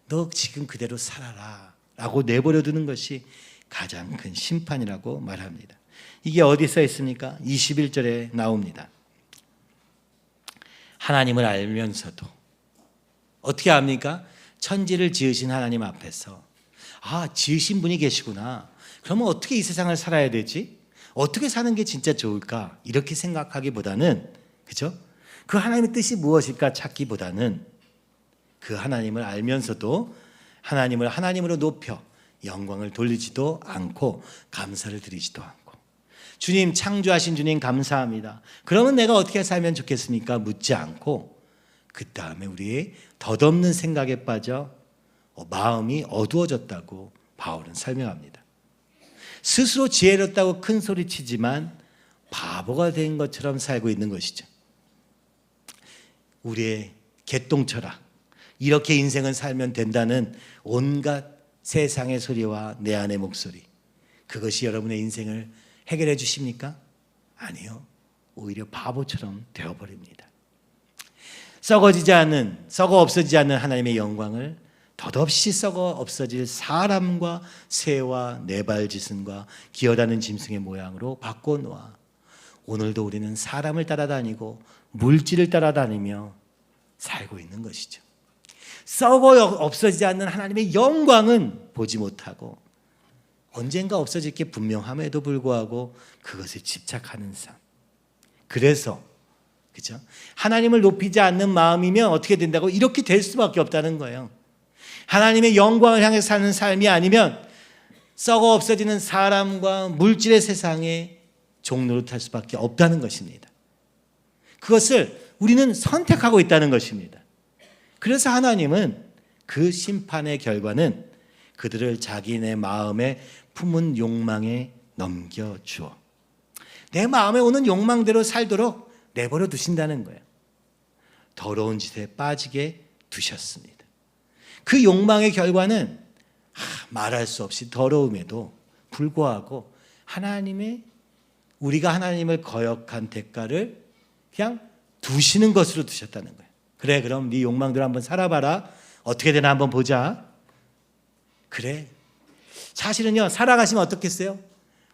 너 지금 그대로 살아라 라고 내버려 두는 것이 가장 큰 심판이라고 말합니다. 이게 어디 써 있습니까? 21절에 나옵니다. 하나님을 알면서도 어떻게 합니까? 천지를 지으신 하나님 앞에서 지으신 분이 계시구나. 그러면 어떻게 이 세상을 살아야 되지? 어떻게 사는 게 진짜 좋을까? 이렇게 생각하기보다는, 그죠? 그 하나님의 뜻이 무엇일까 찾기보다는 그 하나님을 알면서도 하나님을 하나님으로 높여 영광을 돌리지도 않고 감사를 드리지도 않고, 주님, 창조하신 주님 감사합니다. 그러면 내가 어떻게 살면 좋겠습니까? 묻지 않고 그 다음에 우리의 덧없는 생각에 빠져 마음이 어두워졌다고 바울은 설명합니다. 스스로 지혜롭다고 큰 소리 치지만 바보가 된 것처럼 살고 있는 것이죠. 우리의 개똥철학, 이렇게 인생은 살면 된다는 온갖 세상의 소리와 내 안의 목소리, 그것이 여러분의 인생을 해결해 주십니까? 아니요. 오히려 바보처럼 되어버립니다. 썩어 없어지지 않는 하나님의 영광을 덧없이 썩어 없어질 사람과 새와 네발지순과 기어다니는 짐승의 모양으로 바꿔놓아 오늘도 우리는 사람을 따라다니고 물질을 따라다니며 살고 있는 것이죠. 썩어 없어지지 않는 하나님의 영광은 보지 못하고 언젠가 없어질 게 분명함에도 불구하고 그것에 집착하는 삶. 그래서 그렇죠? 하나님을 높이지 않는 마음이면 어떻게 된다고? 이렇게 될 수밖에 없다는 거예요. 하나님의 영광을 향해 사는 삶이 아니면 썩어 없어지는 사람과 물질의 세상에 종로를 탈 수밖에 없다는 것입니다. 그것을 우리는 선택하고 있다는 것입니다. 그래서 하나님은 그 심판의 결과는 그들을 자기네 마음에 품은 욕망에 넘겨주어 내 마음에 오는 욕망대로 살도록 내버려 두신다는 거예요. 더러운 짓에 빠지게 두셨습니다. 그 욕망의 결과는 말할 수 없이 더러움에도 불구하고 우리가 하나님을 거역한 대가를 그냥 두시는 것으로 두셨다는 거예요. 그래, 그럼 네 욕망대로 한번 살아봐라. 어떻게 되나 한번 보자. 그래. 사실은요, 살아가시면 어떻겠어요?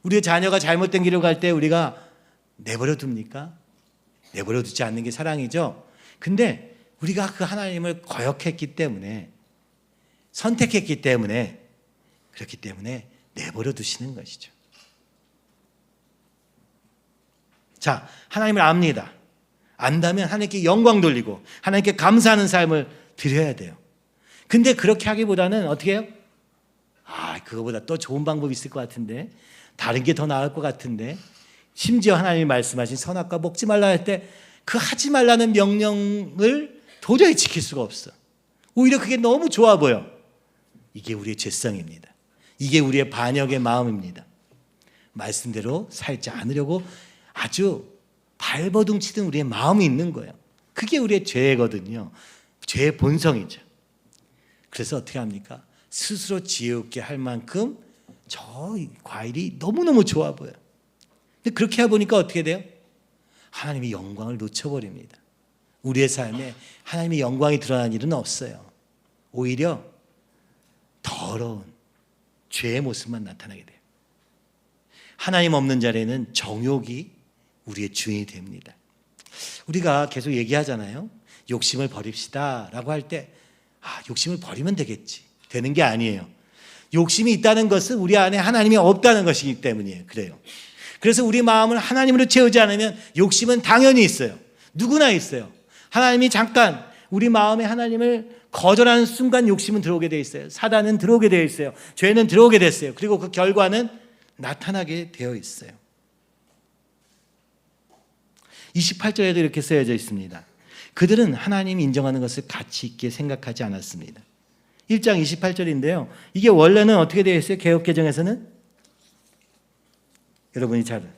우리의 자녀가 잘못된 길을 갈 때 우리가 내버려 둡니까? 내버려 두지 않는 게 사랑이죠. 근데 우리가 그 하나님을 거역했기 때문에, 선택했기 때문에, 그렇기 때문에 내버려 두시는 것이죠. 자, 하나님을 압니다. 안다면 하나님께 영광 돌리고 하나님께 감사하는 삶을 드려야 돼요. 근데 그렇게 하기보다는 어떻게 해요? 그거보다 또 좋은 방법이 있을 것 같은데, 다른 게 더 나을 것 같은데, 심지어 하나님이 말씀하신 선악과 먹지 말라 할 때 그 하지 말라는 명령을 도저히 지킬 수가 없어. 오히려 그게 너무 좋아 보여. 이게 우리의 죄성입니다. 이게 우리의 반역의 마음입니다. 말씀대로 살지 않으려고 아주 발버둥 치던 우리의 마음이 있는 거예요. 그게 우리의 죄거든요. 죄의 본성이죠. 그래서 어떻게 합니까? 스스로 지혜롭게 할 만큼 저 과일이 너무너무 좋아 보여요. 근데 그렇게 해보니까 어떻게 돼요? 하나님의 영광을 놓쳐버립니다. 우리의 삶에 하나님의 영광이 드러난 일은 없어요. 오히려 더러운 죄의 모습만 나타나게 돼요. 하나님 없는 자리에는 정욕이 우리의 주인이 됩니다. 우리가 계속 얘기하잖아요. 욕심을 버립시다 라고 할 때 욕심을 버리면 되겠지. 되는 게 아니에요. 욕심이 있다는 것은 우리 안에 하나님이 없다는 것이기 때문이에요. 그래요. 그래서 우리 마음을 하나님으로 채우지 않으면 욕심은 당연히 있어요. 누구나 있어요. 하나님이 잠깐 우리 마음에 하나님을 거절하는 순간 욕심은 들어오게 되어 있어요. 사단은 들어오게 되어 있어요. 죄는 들어오게 됐어요. 그리고 그 결과는 나타나게 되어 있어요. 28절에도 이렇게 쓰여져 있습니다. 그들은 하나님이 인정하는 것을 가치 있게 생각하지 않았습니다. 1장 28절인데요. 이게 원래는 어떻게 되어 있어요? 개역개정에서는? 여러분이 잘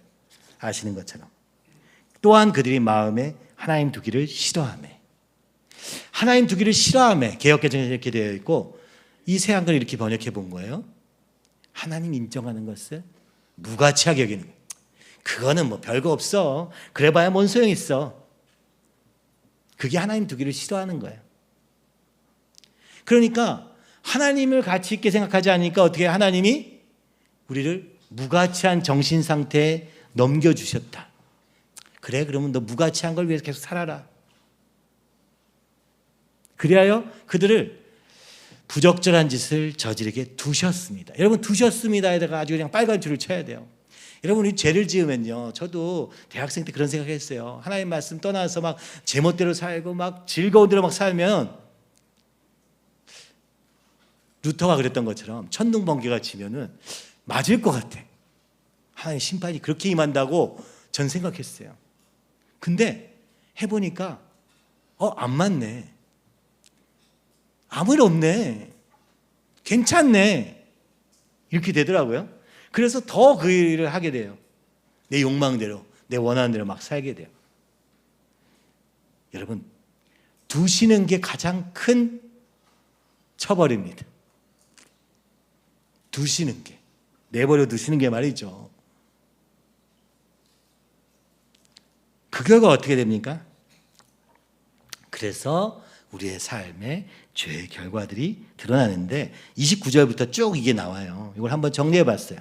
아시는 것처럼. 또한 그들이 마음에 하나님 두기를 싫어하매. 하나님 두기를 싫어하매. 개역개정에 이렇게 되어 있고, 이 새 한글 이렇게 번역해 본 거예요. 하나님 인정하는 것을 무가치하게 여기는 거예요. 그거는 뭐 별거 없어. 그래봐야 뭔 소용 있어. 그게 하나님 두기를 싫어하는 거예요. 그러니까 하나님을 가치 있게 생각하지 않으니까 어떻게 하나님이 우리를 무가치한 정신 상태에 넘겨주셨다. 그래, 그러면 너 무가치한 걸 위해서 계속 살아라. 그리하여 그들을 부적절한 짓을 저지르게 두셨습니다. 여러분, 두셨습니다에다가 아주 그냥 빨간 줄을 쳐야 돼요. 여러분, 우리 죄를 지으면요, 저도 대학생 때 그런 생각했어요. 하나님 말씀 떠나서 막 제멋대로 살고 막 즐거운 대로 막 살면, 루터가 그랬던 것처럼 천둥번개가 치면은 맞을 것 같아. 하나님 심판이 그렇게 임한다고 전 생각했어요. 근데 해보니까 안 맞네. 아무 일 없네. 괜찮네. 이렇게 되더라고요. 그래서 더 그 일을 하게 돼요. 내 욕망대로, 내 원하는 대로 막 살게 돼요. 여러분, 두시는 게 가장 큰 처벌입니다. 두시는 게, 내버려 두시는 게 말이죠. 그 결과 어떻게 됩니까? 그래서 우리의 삶에 죄의 결과들이 드러나는데 29절부터 쭉 이게 나와요. 이걸 한번 정리해 봤어요.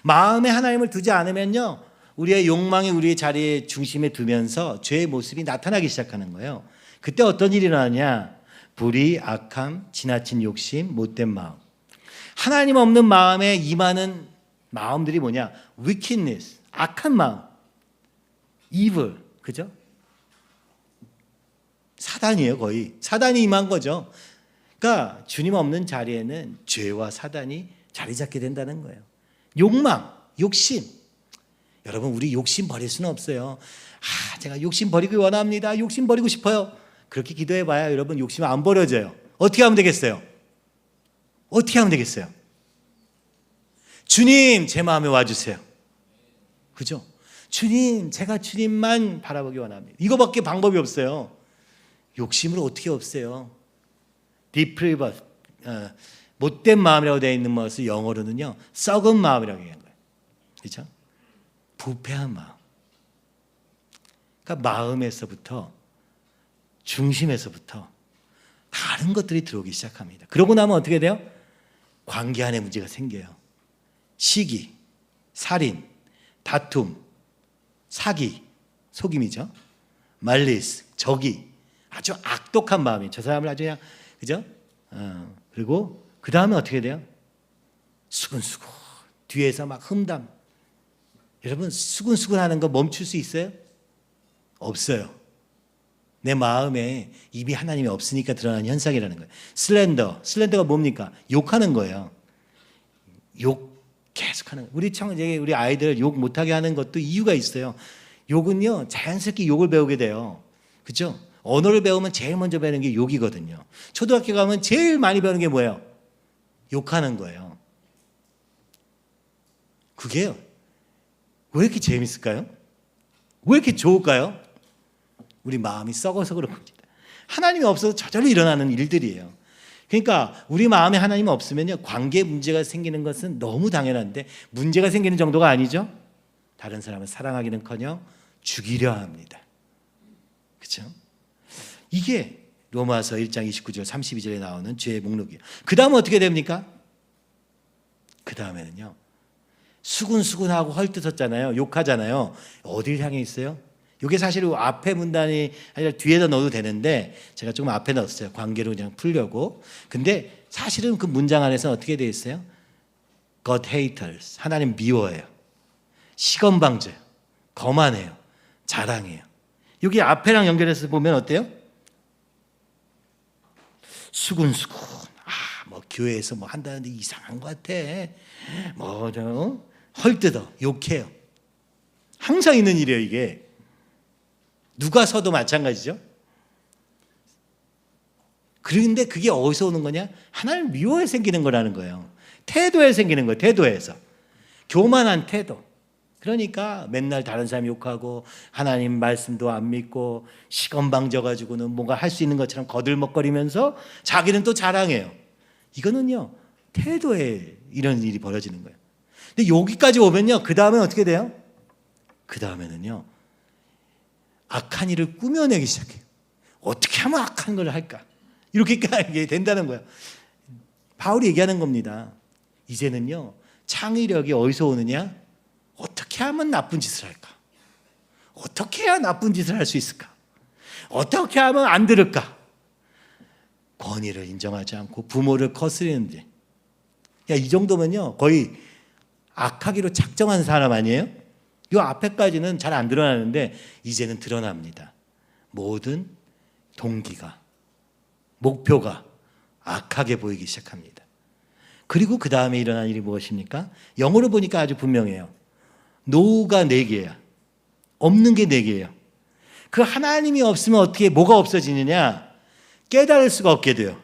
마음에 하나님을 두지 않으면요, 우리의 욕망이 우리의 자리에 중심에 두면서 죄의 모습이 나타나기 시작하는 거예요. 그때 어떤 일이 일어나냐? 불의, 악함, 지나친 욕심, 못된 마음. 하나님 없는 마음에 임하는 마음들이 뭐냐? wickedness, 악한 마음, evil, 그죠? 사단이에요. 거의 사단이 임한 거죠. 그러니까 주님 없는 자리에는 죄와 사단이 자리 잡게 된다는 거예요. 욕망, 욕심. 여러분, 우리 욕심 버릴 수는 없어요. 제가 욕심 버리기 원합니다. 욕심 버리고 싶어요. 그렇게 기도해봐야 여러분 욕심 안 버려져요. 어떻게 하면 되겠어요? 어떻게 하면 되겠어요? 주님, 제 마음에 와주세요. 그죠? 주님, 제가 주님만 바라보기 원합니다. 이거밖에 방법이 없어요. 욕심으로 어떻게 없애요? depraved, 못된 마음이라고 되어 있는 것을 영어로는요, 썩은 마음이라고 얘기하는 거예요. 그렇죠? 부패한 마음. 그러니까 마음에서부터, 중심에서부터 다른 것들이 들어오기 시작합니다. 그러고 나면 어떻게 돼요? 관계 안에 문제가 생겨요. 시기, 살인, 다툼, 사기, 속임이죠. 말리스, 적이, 아주 악독한 마음이 저 사람을 아주 그냥, 그죠? 그리고 그 다음에 어떻게 돼요? 수근수근 뒤에서 막 흠담. 여러분, 수근수근하는 거 멈출 수 있어요? 없어요. 내 마음에 이미 하나님이 없으니까 드러나는 현상이라는 거예요. 슬렌더가 뭡니까? 욕하는 거예요. 욕 계속하는 거예요. 우리 아이들 욕 못하게 하는 것도 이유가 있어요. 욕은요, 자연스럽게 욕을 배우게 돼요. 그렇죠? 언어를 배우면 제일 먼저 배우는 게 욕이거든요. 초등학교 가면 제일 많이 배우는 게 뭐예요? 욕하는 거예요. 그게요, 왜 이렇게 재밌을까요? 왜 이렇게 좋을까요? 우리 마음이 썩어서 그런 겁니다. 하나님이 없어서 저절로 일어나는 일들이에요. 그러니까 우리 마음에 하나님이 없으면요, 관계에 문제가 생기는 것은 너무 당연한데 문제가 생기는 정도가 아니죠. 다른 사람을 사랑하기는커녕 죽이려 합니다. 그렇죠? 이게 로마서 1장 29절 32절에 나오는 죄의 목록이에요. 그 다음은 어떻게 됩니까? 그 다음에는요, 수군수군하고 헐뜯었잖아요. 욕하잖아요. 어딜 향해 있어요? 이게 사실 앞에 문단이 아니라 뒤에다 넣어도 되는데 제가 조금 앞에 넣었어요. 관계로 그냥 풀려고. 근데 사실은 그 문장 안에서 어떻게 되어 있어요? God haters. 하나님 미워해요. 시건방져요. 거만해요. 자랑해요. 여기 앞에랑 연결해서 보면 어때요? 수군수군. 뭐 교회에서 뭐 한다는데 이상한 것 같아. 헐뜯어. 욕해요. 항상 있는 일이에요, 이게. 누가 서도 마찬가지죠. 그런데 그게 어디서 오는 거냐? 하나님 미워해 생기는 거라는 거예요. 태도에 생기는 거예요. 태도에서. 교만한 태도. 그러니까 맨날 다른 사람 욕하고 하나님 말씀도 안 믿고 시건방져가지고는 뭔가 할 수 있는 것처럼 거들먹거리면서 자기는 또 자랑해요. 이거는요, 태도에 이런 일이 벌어지는 거예요. 근데 여기까지 오면요, 그 다음에 어떻게 돼요? 그 다음에는요, 악한 일을 꾸며내기 시작해요. 어떻게 하면 악한 걸 할까? 이렇게 된다는 거예요. 바울이 얘기하는 겁니다. 이제는요, 창의력이 어디서 오느냐? 어떻게 하면 나쁜 짓을 할까? 어떻게 해야 나쁜 짓을 할 수 있을까? 어떻게 하면 안 들을까? 권위를 인정하지 않고 부모를 거스리는데, 이 정도면요, 거의 악하기로 작정한 사람 아니에요? 이 앞에까지는 잘 안 드러나는데 이제는 드러납니다. 모든 동기가, 목표가 악하게 보이기 시작합니다. 그리고 그 다음에 일어난 일이 무엇입니까? 영어로 보니까 아주 분명해요. 노가 4개야. 없는 게 4개예요. 그 하나님이 없으면 어떻게 뭐가 없어지느냐? 깨달을 수가 없게 돼요.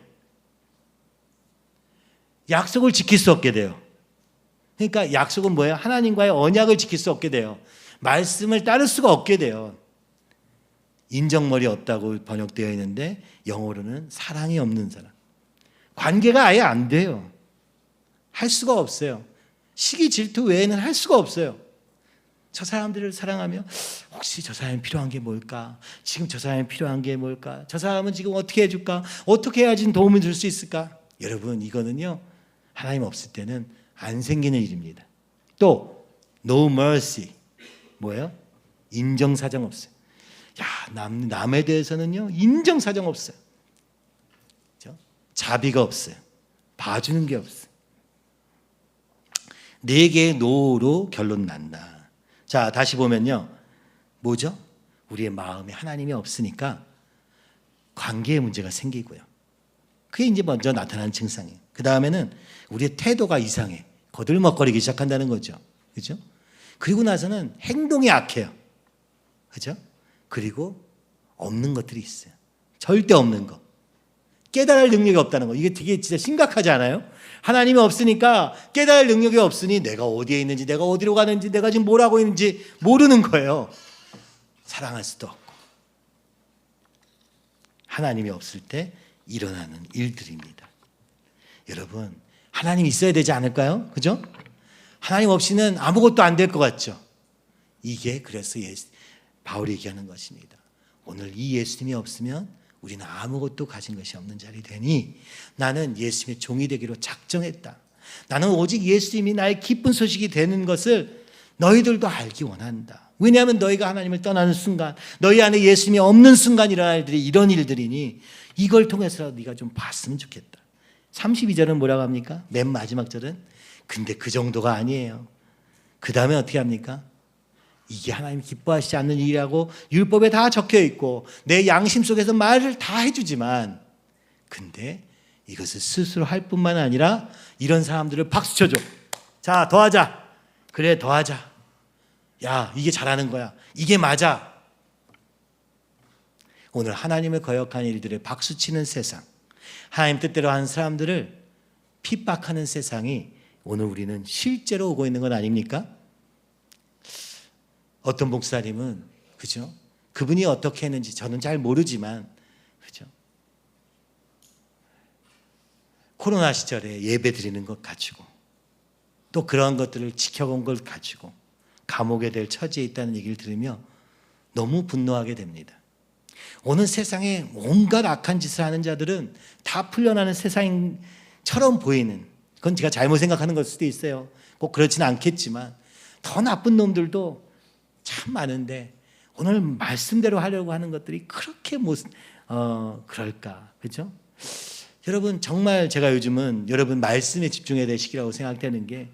약속을 지킬 수 없게 돼요. 그러니까 약속은 뭐예요? 하나님과의 언약을 지킬 수 없게 돼요. 말씀을 따를 수가 없게 돼요. 인정머리 없다고 번역되어 있는데 영어로는 사랑이 없는 사람. 관계가 아예 안 돼요. 할 수가 없어요. 시기 질투 외에는 할 수가 없어요. 저 사람들을 사랑하며 혹시 저 사람이 필요한 게 뭘까? 지금 저 사람이 필요한 게 뭘까? 저 사람은 지금 어떻게 해줄까? 어떻게 해야지 도움을 줄 수 있을까? 여러분, 이거는요, 하나님 없을 때는 안 생기는 일입니다. 또 no mercy. 뭐예요? 인정사정 없어요. 남에 대해서는요, 인정사정 없어요. 그렇죠? 자비가 없어요. 봐주는 게 없어요. 4개의 노로 결론 난다. 자, 다시 보면요, 뭐죠? 우리의 마음에 하나님이 없으니까 관계의 문제가 생기고요. 그게 이제 먼저 나타나는 증상이에요. 그 다음에는 우리의 태도가 이상해. 거들먹거리기 시작한다는 거죠. 그죠? 그리고 나서는 행동이 악해요. 그죠? 그리고 없는 것들이 있어요. 절대 없는 거. 깨달을 능력이 없다는 거. 이게 되게 진짜 심각하지 않아요? 하나님이 없으니까 깨달을 능력이 없으니 내가 어디에 있는지, 내가 어디로 가는지, 내가 지금 뭘 하고 있는지 모르는 거예요. 사랑할 수도 없고. 하나님이 없을 때 일어나는 일들입니다. 여러분, 하나님이 있어야 되지 않을까요? 그죠? 하나님 없이는 아무것도 안 될 것 같죠? 이게 그래서 바울이 얘기하는 것입니다. 오늘 이 예수님이 없으면 우리는 아무것도 가진 것이 없는 자리 되니 나는 예수님의 종이 되기로 작정했다. 나는 오직 예수님이 나의 기쁜 소식이 되는 것을 너희들도 알기 원한다. 왜냐하면 너희가 하나님을 떠나는 순간, 너희 안에 예수님이 없는 순간 일어날 일들이 이런 일들이니 이걸 통해서 네가 좀 봤으면 좋겠다. 32절은 뭐라고 합니까? 맨 마지막 절은 근데 그 정도가 아니에요. 그 다음에 어떻게 합니까? 이게 하나님 기뻐하시지 않는 일이라고 율법에 다 적혀 있고 내 양심 속에서 말을 다 해주지만 근데 이것을 스스로 할 뿐만 아니라 이런 사람들을 박수 쳐줘. 자, 더하자. 그래, 더하자. 야, 이게 잘하는 거야. 이게 맞아. 오늘 하나님을 거역한 일들에 박수 치는 세상, 하나님 뜻대로 하는 사람들을 핍박하는 세상이 오늘 우리는 실제로 오고 있는 건 아닙니까? 어떤 목사님은 그죠? 그분이 어떻게 했는지 저는 잘 모르지만 그죠? 코로나 시절에 예배 드리는 것 가지고 또 그런 것들을 지켜본 걸 가지고 감옥에 될 처지에 있다는 얘기를 들으며 너무 분노하게 됩니다. 오늘 세상에 온갖 악한 짓을 하는 자들은 다 풀려나는 세상처럼 보이는, 그건 제가 잘못 생각하는 걸 수도 있어요. 꼭 그렇지는 않겠지만 더 나쁜 놈들도 참 많은데 오늘 말씀대로 하려고 하는 것들이 그렇게 그럴까, 그렇죠? 여러분, 정말 제가 요즘은 여러분 말씀에 집중해야 될 시기라고 생각되는 게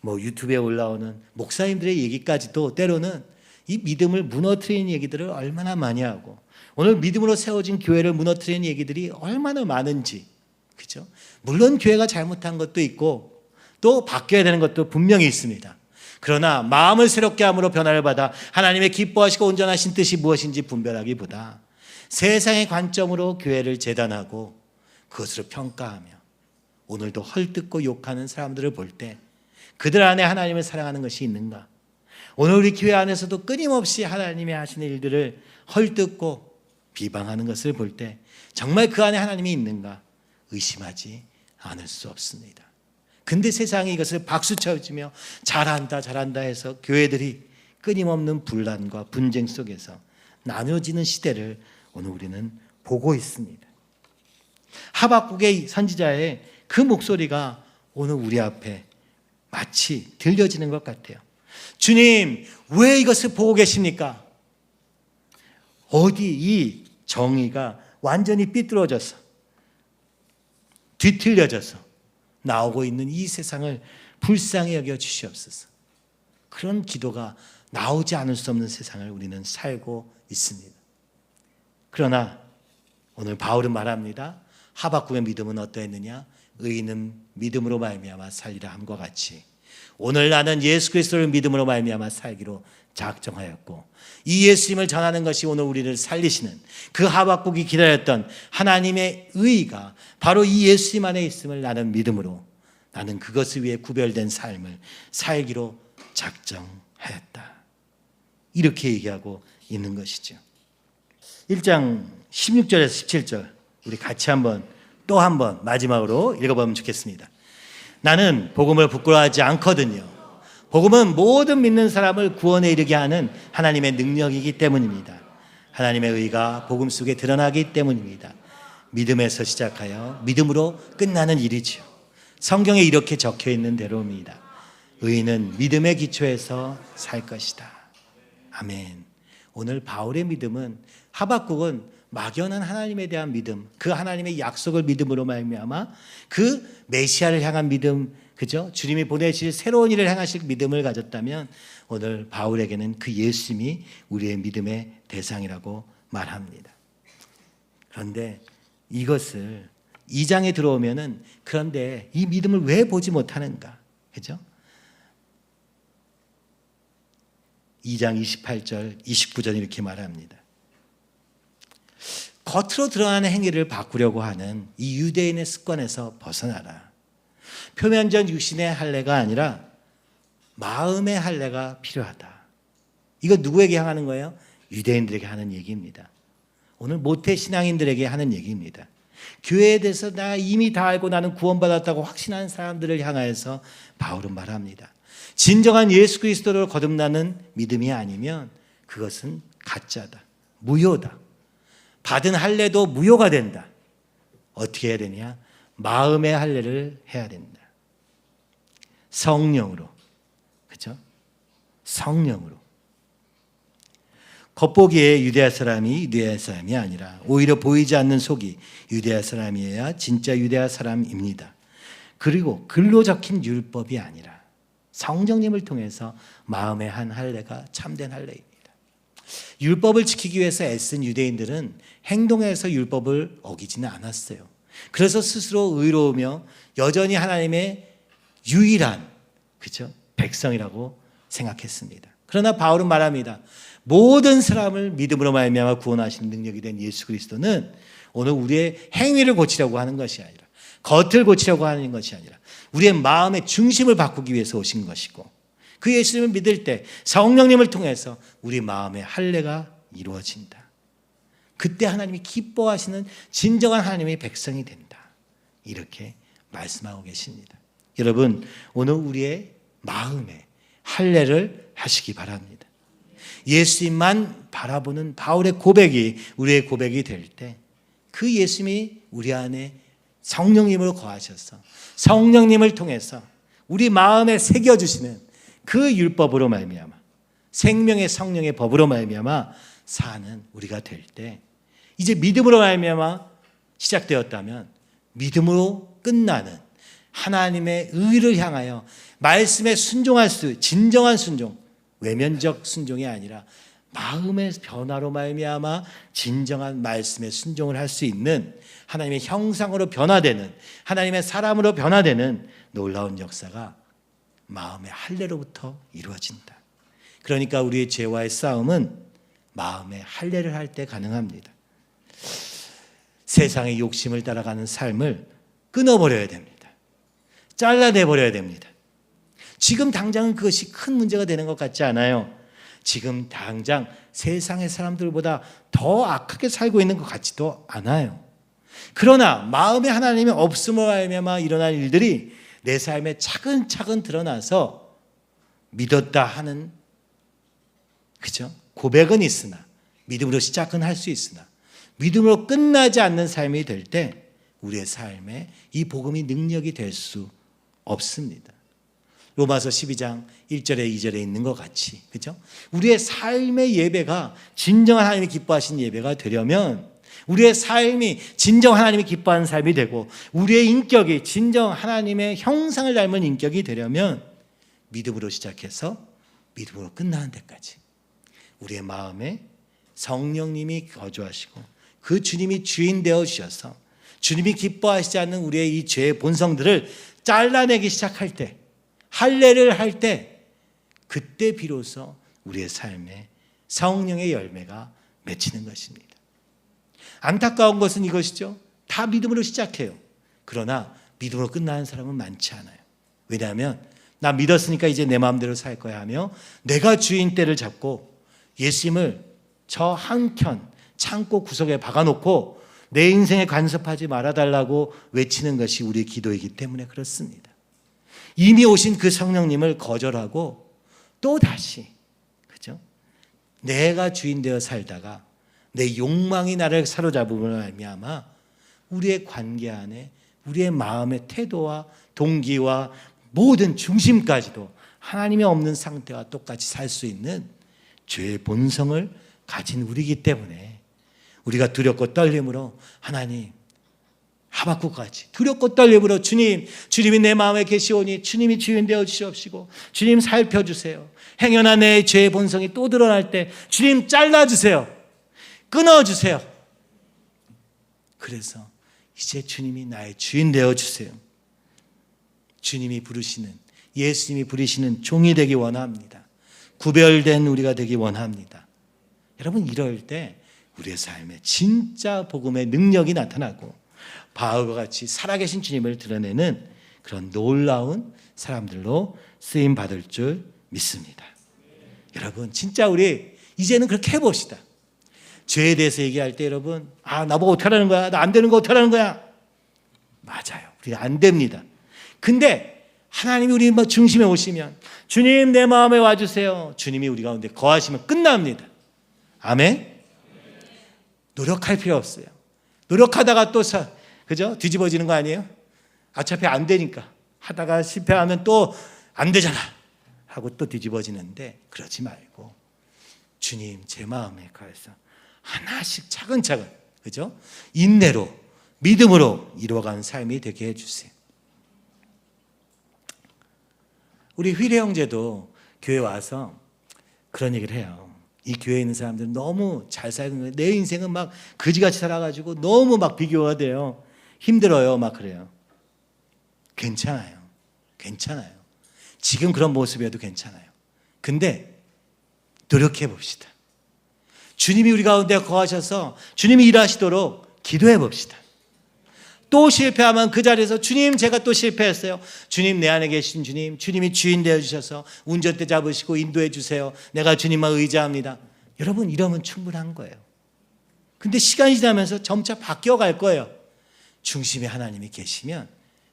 뭐 유튜브에 올라오는 목사님들의 얘기까지도 때로는 이 믿음을 무너뜨리는 얘기들을 얼마나 많이 하고 오늘 믿음으로 세워진 교회를 무너뜨리는 얘기들이 얼마나 많은지, 그렇죠? 물론 교회가 잘못한 것도 있고 또 바뀌어야 되는 것도 분명히 있습니다. 그러나 마음을 새롭게 함으로 변화를 받아 하나님의 기뻐하시고 온전하신 뜻이 무엇인지 분별하기보다 세상의 관점으로 교회를 재단하고 그것으로 평가하며 오늘도 헐뜯고 욕하는 사람들을 볼 때 그들 안에 하나님을 사랑하는 것이 있는가? 오늘 우리 교회 안에서도 끊임없이 하나님이 하시는 일들을 헐뜯고 비방하는 것을 볼 때 정말 그 안에 하나님이 있는가? 의심하지 않을 수 없습니다. 근데 세상이 이것을 박수 쳐주며 잘한다 잘한다 해서 교회들이 끊임없는 분란과 분쟁 속에서 나눠지는 시대를 오늘 우리는 보고 있습니다. 하박국의 선지자의 그 목소리가 오늘 우리 앞에 마치 들려지는 것 같아요. 주님, 왜 이것을 보고 계십니까? 어디 이 정의가 완전히 삐뚤어져서 뒤틀려져서 나오고 있는 이 세상을 불쌍히 여겨 주시옵소서. 그런 기도가 나오지 않을 수 없는 세상을 우리는 살고 있습니다. 그러나 오늘 바울은 말합니다. 하박국의 믿음은 어떠했느냐? 의인은 믿음으로 말미암아 살리라 함과 같이 오늘 나는 예수 그리스도를 믿음으로 말미암아 살기로 작정하였고 이 예수님을 전하는 것이 오늘 우리를 살리시는 그 하박국이 기다렸던 하나님의 의의가 바로 이 예수님 안에 있음을 나는 믿음으로 나는 그것을 위해 구별된 삶을 살기로 작정하였다. 이렇게 얘기하고 있는 것이죠. 1장 16절에서 17절 우리 같이 또 한번 마지막으로 읽어보면 좋겠습니다. 나는 복음을 부끄러워하지 않거든요. 복음은 모든 믿는 사람을 구원에 이르게 하는 하나님의 능력이기 때문입니다. 하나님의 의가 복음 속에 드러나기 때문입니다. 믿음에서 시작하여 믿음으로 끝나는 일이죠. 성경에 이렇게 적혀 있는 대로입니다. 의인은 믿음의 기초에서 살 것이다. 아멘. 오늘 바울의 믿음은, 하박국은 막연한 하나님에 대한 믿음, 그 하나님의 약속을 믿음으로 말미암아 그 메시아를 향한 믿음, 그죠? 주님이 보내실 새로운 일을 행하실 믿음을 가졌다면 오늘 바울에게는 그 예수님이 우리의 믿음의 대상이라고 말합니다. 그런데 이것을 2장에 들어오면은 그런데 이 믿음을 왜 보지 못하는가? 그죠? 2장 28절, 29절 이렇게 말합니다. 겉으로 드러나는 행위를 바꾸려고 하는 이 유대인의 습관에서 벗어나라. 표면적 육신의 할례가 아니라 마음의 할례가 필요하다. 이거 누구에게 향하는 거예요? 유대인들에게 하는 얘기입니다. 오늘 모태 신앙인들에게 하는 얘기입니다. 교회에 대해서 나 이미 다 알고 나는 구원받았다고 확신하는 사람들을 향하여서 바울은 말합니다. 진정한 예수 그리스도를 거듭나는 믿음이 아니면 그것은 가짜다. 무효다. 받은 할례도 무효가 된다. 어떻게 해야 되냐? 마음의 할례를 해야 된다. 성령으로. 그렇죠? 성령으로. 겉보기에 유대야 사람이 유대야 사람이 아니라 오히려 보이지 않는 속이 유대야 사람이어야 진짜 유대야 사람입니다. 그리고 글로 적힌 율법이 아니라 성령님을 통해서 마음의 한 할례가 참된 할례입니다. 율법을 지키기 위해서 애쓴 유대인들은 행동에서 율법을 어기지는 않았어요. 그래서 스스로 의로우며 여전히 하나님의 유일한 그렇죠? 백성이라고 생각했습니다. 그러나 바울은 말합니다. 모든 사람을 믿음으로 말미암아 구원하시는 능력이 된 예수 그리스도는 오늘 우리의 행위를 고치려고 하는 것이 아니라 겉을 고치려고 하는 것이 아니라 우리의 마음의 중심을 바꾸기 위해서 오신 것이고 그 예수님을 믿을 때 성령님을 통해서 우리 마음의 할례가 이루어진다. 그때 하나님이 기뻐하시는 진정한 하나님의 백성이 된다. 이렇게 말씀하고 계십니다. 여러분 오늘 우리의 마음에 할례를 하시기 바랍니다. 예수님만 바라보는 바울의 고백이 우리의 고백이 될 때 그 예수님이 우리 안에 성령님으로 거하셔서 성령님을 통해서 우리 마음에 새겨주시는 그 율법으로 말미암아 생명의 성령의 법으로 말미암아 사는 우리가 될 때 이제 믿음으로 말미암아 시작되었다면 믿음으로 끝나는 하나님의 의를 향하여 말씀에 순종할 수 진정한 순종 외면적 순종이 아니라 마음의 변화로 말미암아 진정한 말씀에 순종을 할 수 있는 하나님의 형상으로 변화되는 하나님의 사람으로 변화되는 놀라운 역사가 마음의 할례로부터 이루어진다. 그러니까 우리의 죄와의 싸움은 마음의 할례를 할 때 가능합니다. 세상의 욕심을 따라가는 삶을 끊어버려야 됩니다. 잘라내버려야 됩니다. 지금 당장은 그것이 큰 문제가 되는 것 같지 않아요. 지금 당장 세상의 사람들보다 더 악하게 살고 있는 것 같지도 않아요. 그러나 마음에 하나님이 없음으로 말미암아 일어날 일들이 내 삶에 차근차근 드러나서 믿었다 하는 그죠? 고백은 있으나 믿음으로 시작은 할 수 있으나 믿음으로 끝나지 않는 삶이 될 때 우리의 삶에 이 복음이 능력이 될 수 없습니다. 로마서 12장 1절에 2절에 있는 것 같이 그렇죠? 우리의 삶의 예배가 진정한 하나님이 기뻐하시는 예배가 되려면 우리의 삶이 진정 하나님이 기뻐하는 삶이 되고 우리의 인격이 진정 하나님의 형상을 닮은 인격이 되려면 믿음으로 시작해서 믿음으로 끝나는 데까지 우리의 마음에 성령님이 거주하시고 그 주님이 주인 되어 주셔서 주님이 기뻐하시지 않는 우리의 이 죄의 본성들을 잘라내기 시작할 때 할례를 할 때 그때 비로소 우리의 삶에 성령의 열매가 맺히는 것입니다. 안타까운 것은 이것이죠. 다 믿음으로 시작해요. 그러나 믿음으로 끝나는 사람은 많지 않아요. 왜냐하면 나 믿었으니까 이제 내 마음대로 살 거야 하며 내가 주인 때를 잡고 예수님을 저 한켠 창고 구석에 박아놓고 내 인생에 간섭하지 말아달라고 외치는 것이 우리의 기도이기 때문에 그렇습니다. 이미 오신 그 성령님을 거절하고 또 다시 그죠? 내가 주인 되어 살다가 내 욕망이 나를 사로잡음으로 말미암아 우리의 관계 안에 우리의 마음의 태도와 동기와 모든 중심까지도 하나님이 없는 상태와 똑같이 살 수 있는 죄의 본성을 가진 우리이기 때문에 우리가 두렵고 떨림으로 하나님 하박국같이 두렵고 떨림으로 주님이 내 마음에 계시오니 주님이 주인 되어 주시옵시고 주님 살펴주세요. 행여나 내 죄의 본성이 또 드러날 때 주님 잘라주세요. 끊어주세요. 그래서 이제 주님이 나의 주인 되어 주세요. 주님이 부르시는, 예수님이 부르시는 종이 되기 원합니다. 구별된 우리가 되기 원합니다. 여러분, 이럴 때 우리의 삶에 진짜 복음의 능력이 나타나고 바울과 같이 살아계신 주님을 드러내는 그런 놀라운 사람들로 쓰임 받을 줄 믿습니다. 여러분, 진짜 우리 이제는 그렇게 해봅시다. 죄에 대해서 얘기할 때 여러분, 나보고 어떻게 하라는 거야? 나 안 되는 거 어떻게 하라는 거야? 맞아요. 우리가 안 됩니다. 근데 하나님이 우리 중심에 오시면, 주님 내 마음에 와주세요. 주님이 우리 가운데 거하시면 끝납니다. 아멘? 노력할 필요 없어요. 노력하다가 또 그죠? 뒤집어지는 거 아니에요? 어차피 안 되니까. 하다가 실패하면 또 안 되잖아 하고 또 뒤집어지는데, 그러지 말고 주님 제 마음에 거해서 하나씩 차근차근, 그죠? 인내로, 믿음으로 이루어가는 삶이 되게 해주세요. 우리 휘래 형제도 교회 와서 그런 얘기를 해요. 이 교회에 있는 사람들은 너무 잘 사는 거예요. 내 인생은 막 그지같이 살아가지고 너무 막 비교가 돼요. 힘들어요. 막 그래요. 괜찮아요. 괜찮아요. 지금 그런 모습이어도 괜찮아요. 근데 노력해 봅시다. 주님이 우리 가운데 거하셔서 주님이 일하시도록 기도해 봅시다. 또 실패하면 그 자리에서 주님 제가 또 실패했어요. 주님 내 안에 계신 주님, 주님이 주인 되어주셔서 운전대 잡으시고 인도해 주세요. 내가 주님만 의지합니다. 여러분, 이러면 충분한 거예요. 근데 시간이 지나면서 점차 바뀌어갈 거예요. 중심에 하나님이 계시면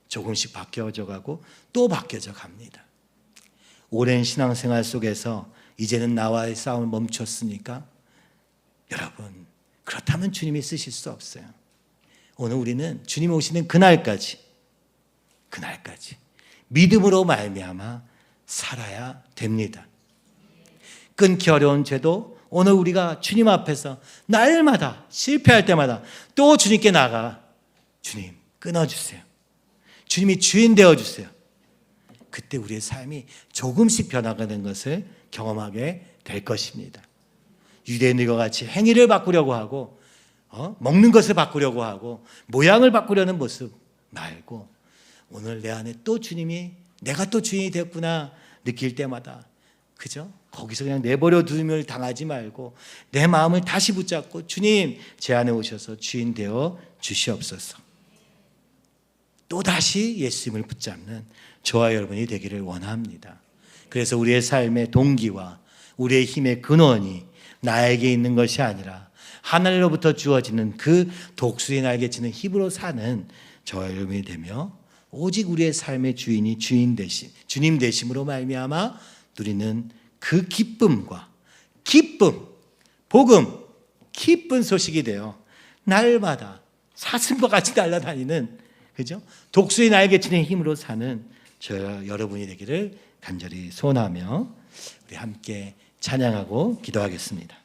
조금씩 바뀌어져 가고 또 바뀌어져 갑니다. 오랜 신앙생활 속에서 이제는 나와의 싸움을 멈췄으니까 여러분, 그렇다면 주님이 쓰실 수 없어요. 오늘 우리는 주님 오시는 그날까지 믿음으로 말미암아 살아야 됩니다. 끊기 어려운 죄도 오늘 우리가 주님 앞에서 날마다 실패할 때마다 또 주님께 나가, 주님 끊어주세요. 주님이 주인 되어주세요. 그때 우리의 삶이 조금씩 변화가는 것을 경험하게 될 것입니다. 유대인들과 같이 행위를 바꾸려고 하고 먹는 것을 바꾸려고 하고 모양을 바꾸려는 모습 말고, 오늘 내 안에 또 주님이, 내가 또 주인이 됐구나 느낄 때마다, 그죠? 거기서 그냥 내버려 둠을 당하지 말고 내 마음을 다시 붙잡고 주님 제 안에 오셔서 주인 되어 주시옵소서. 또다시 예수님을 붙잡는 저와 여러분이 되기를 원합니다. 그래서 우리의 삶의 동기와 우리의 힘의 근원이 나에게 있는 것이 아니라 하늘로부터 주어지는 그 독수리 날개 치는 힘으로 사는 저와 여러분이 되며, 오직 우리의 삶의 주인이 주님 되심으로 말미암아 누리는 그 기쁨과 복음, 기쁜 소식이 되어 날마다 사슴과 같이 날아다니는, 그죠? 독수리 날개 치는 힘으로 사는 저 여러분이 되기를 간절히 소원하며 우리 함께 찬양하고 기도하겠습니다.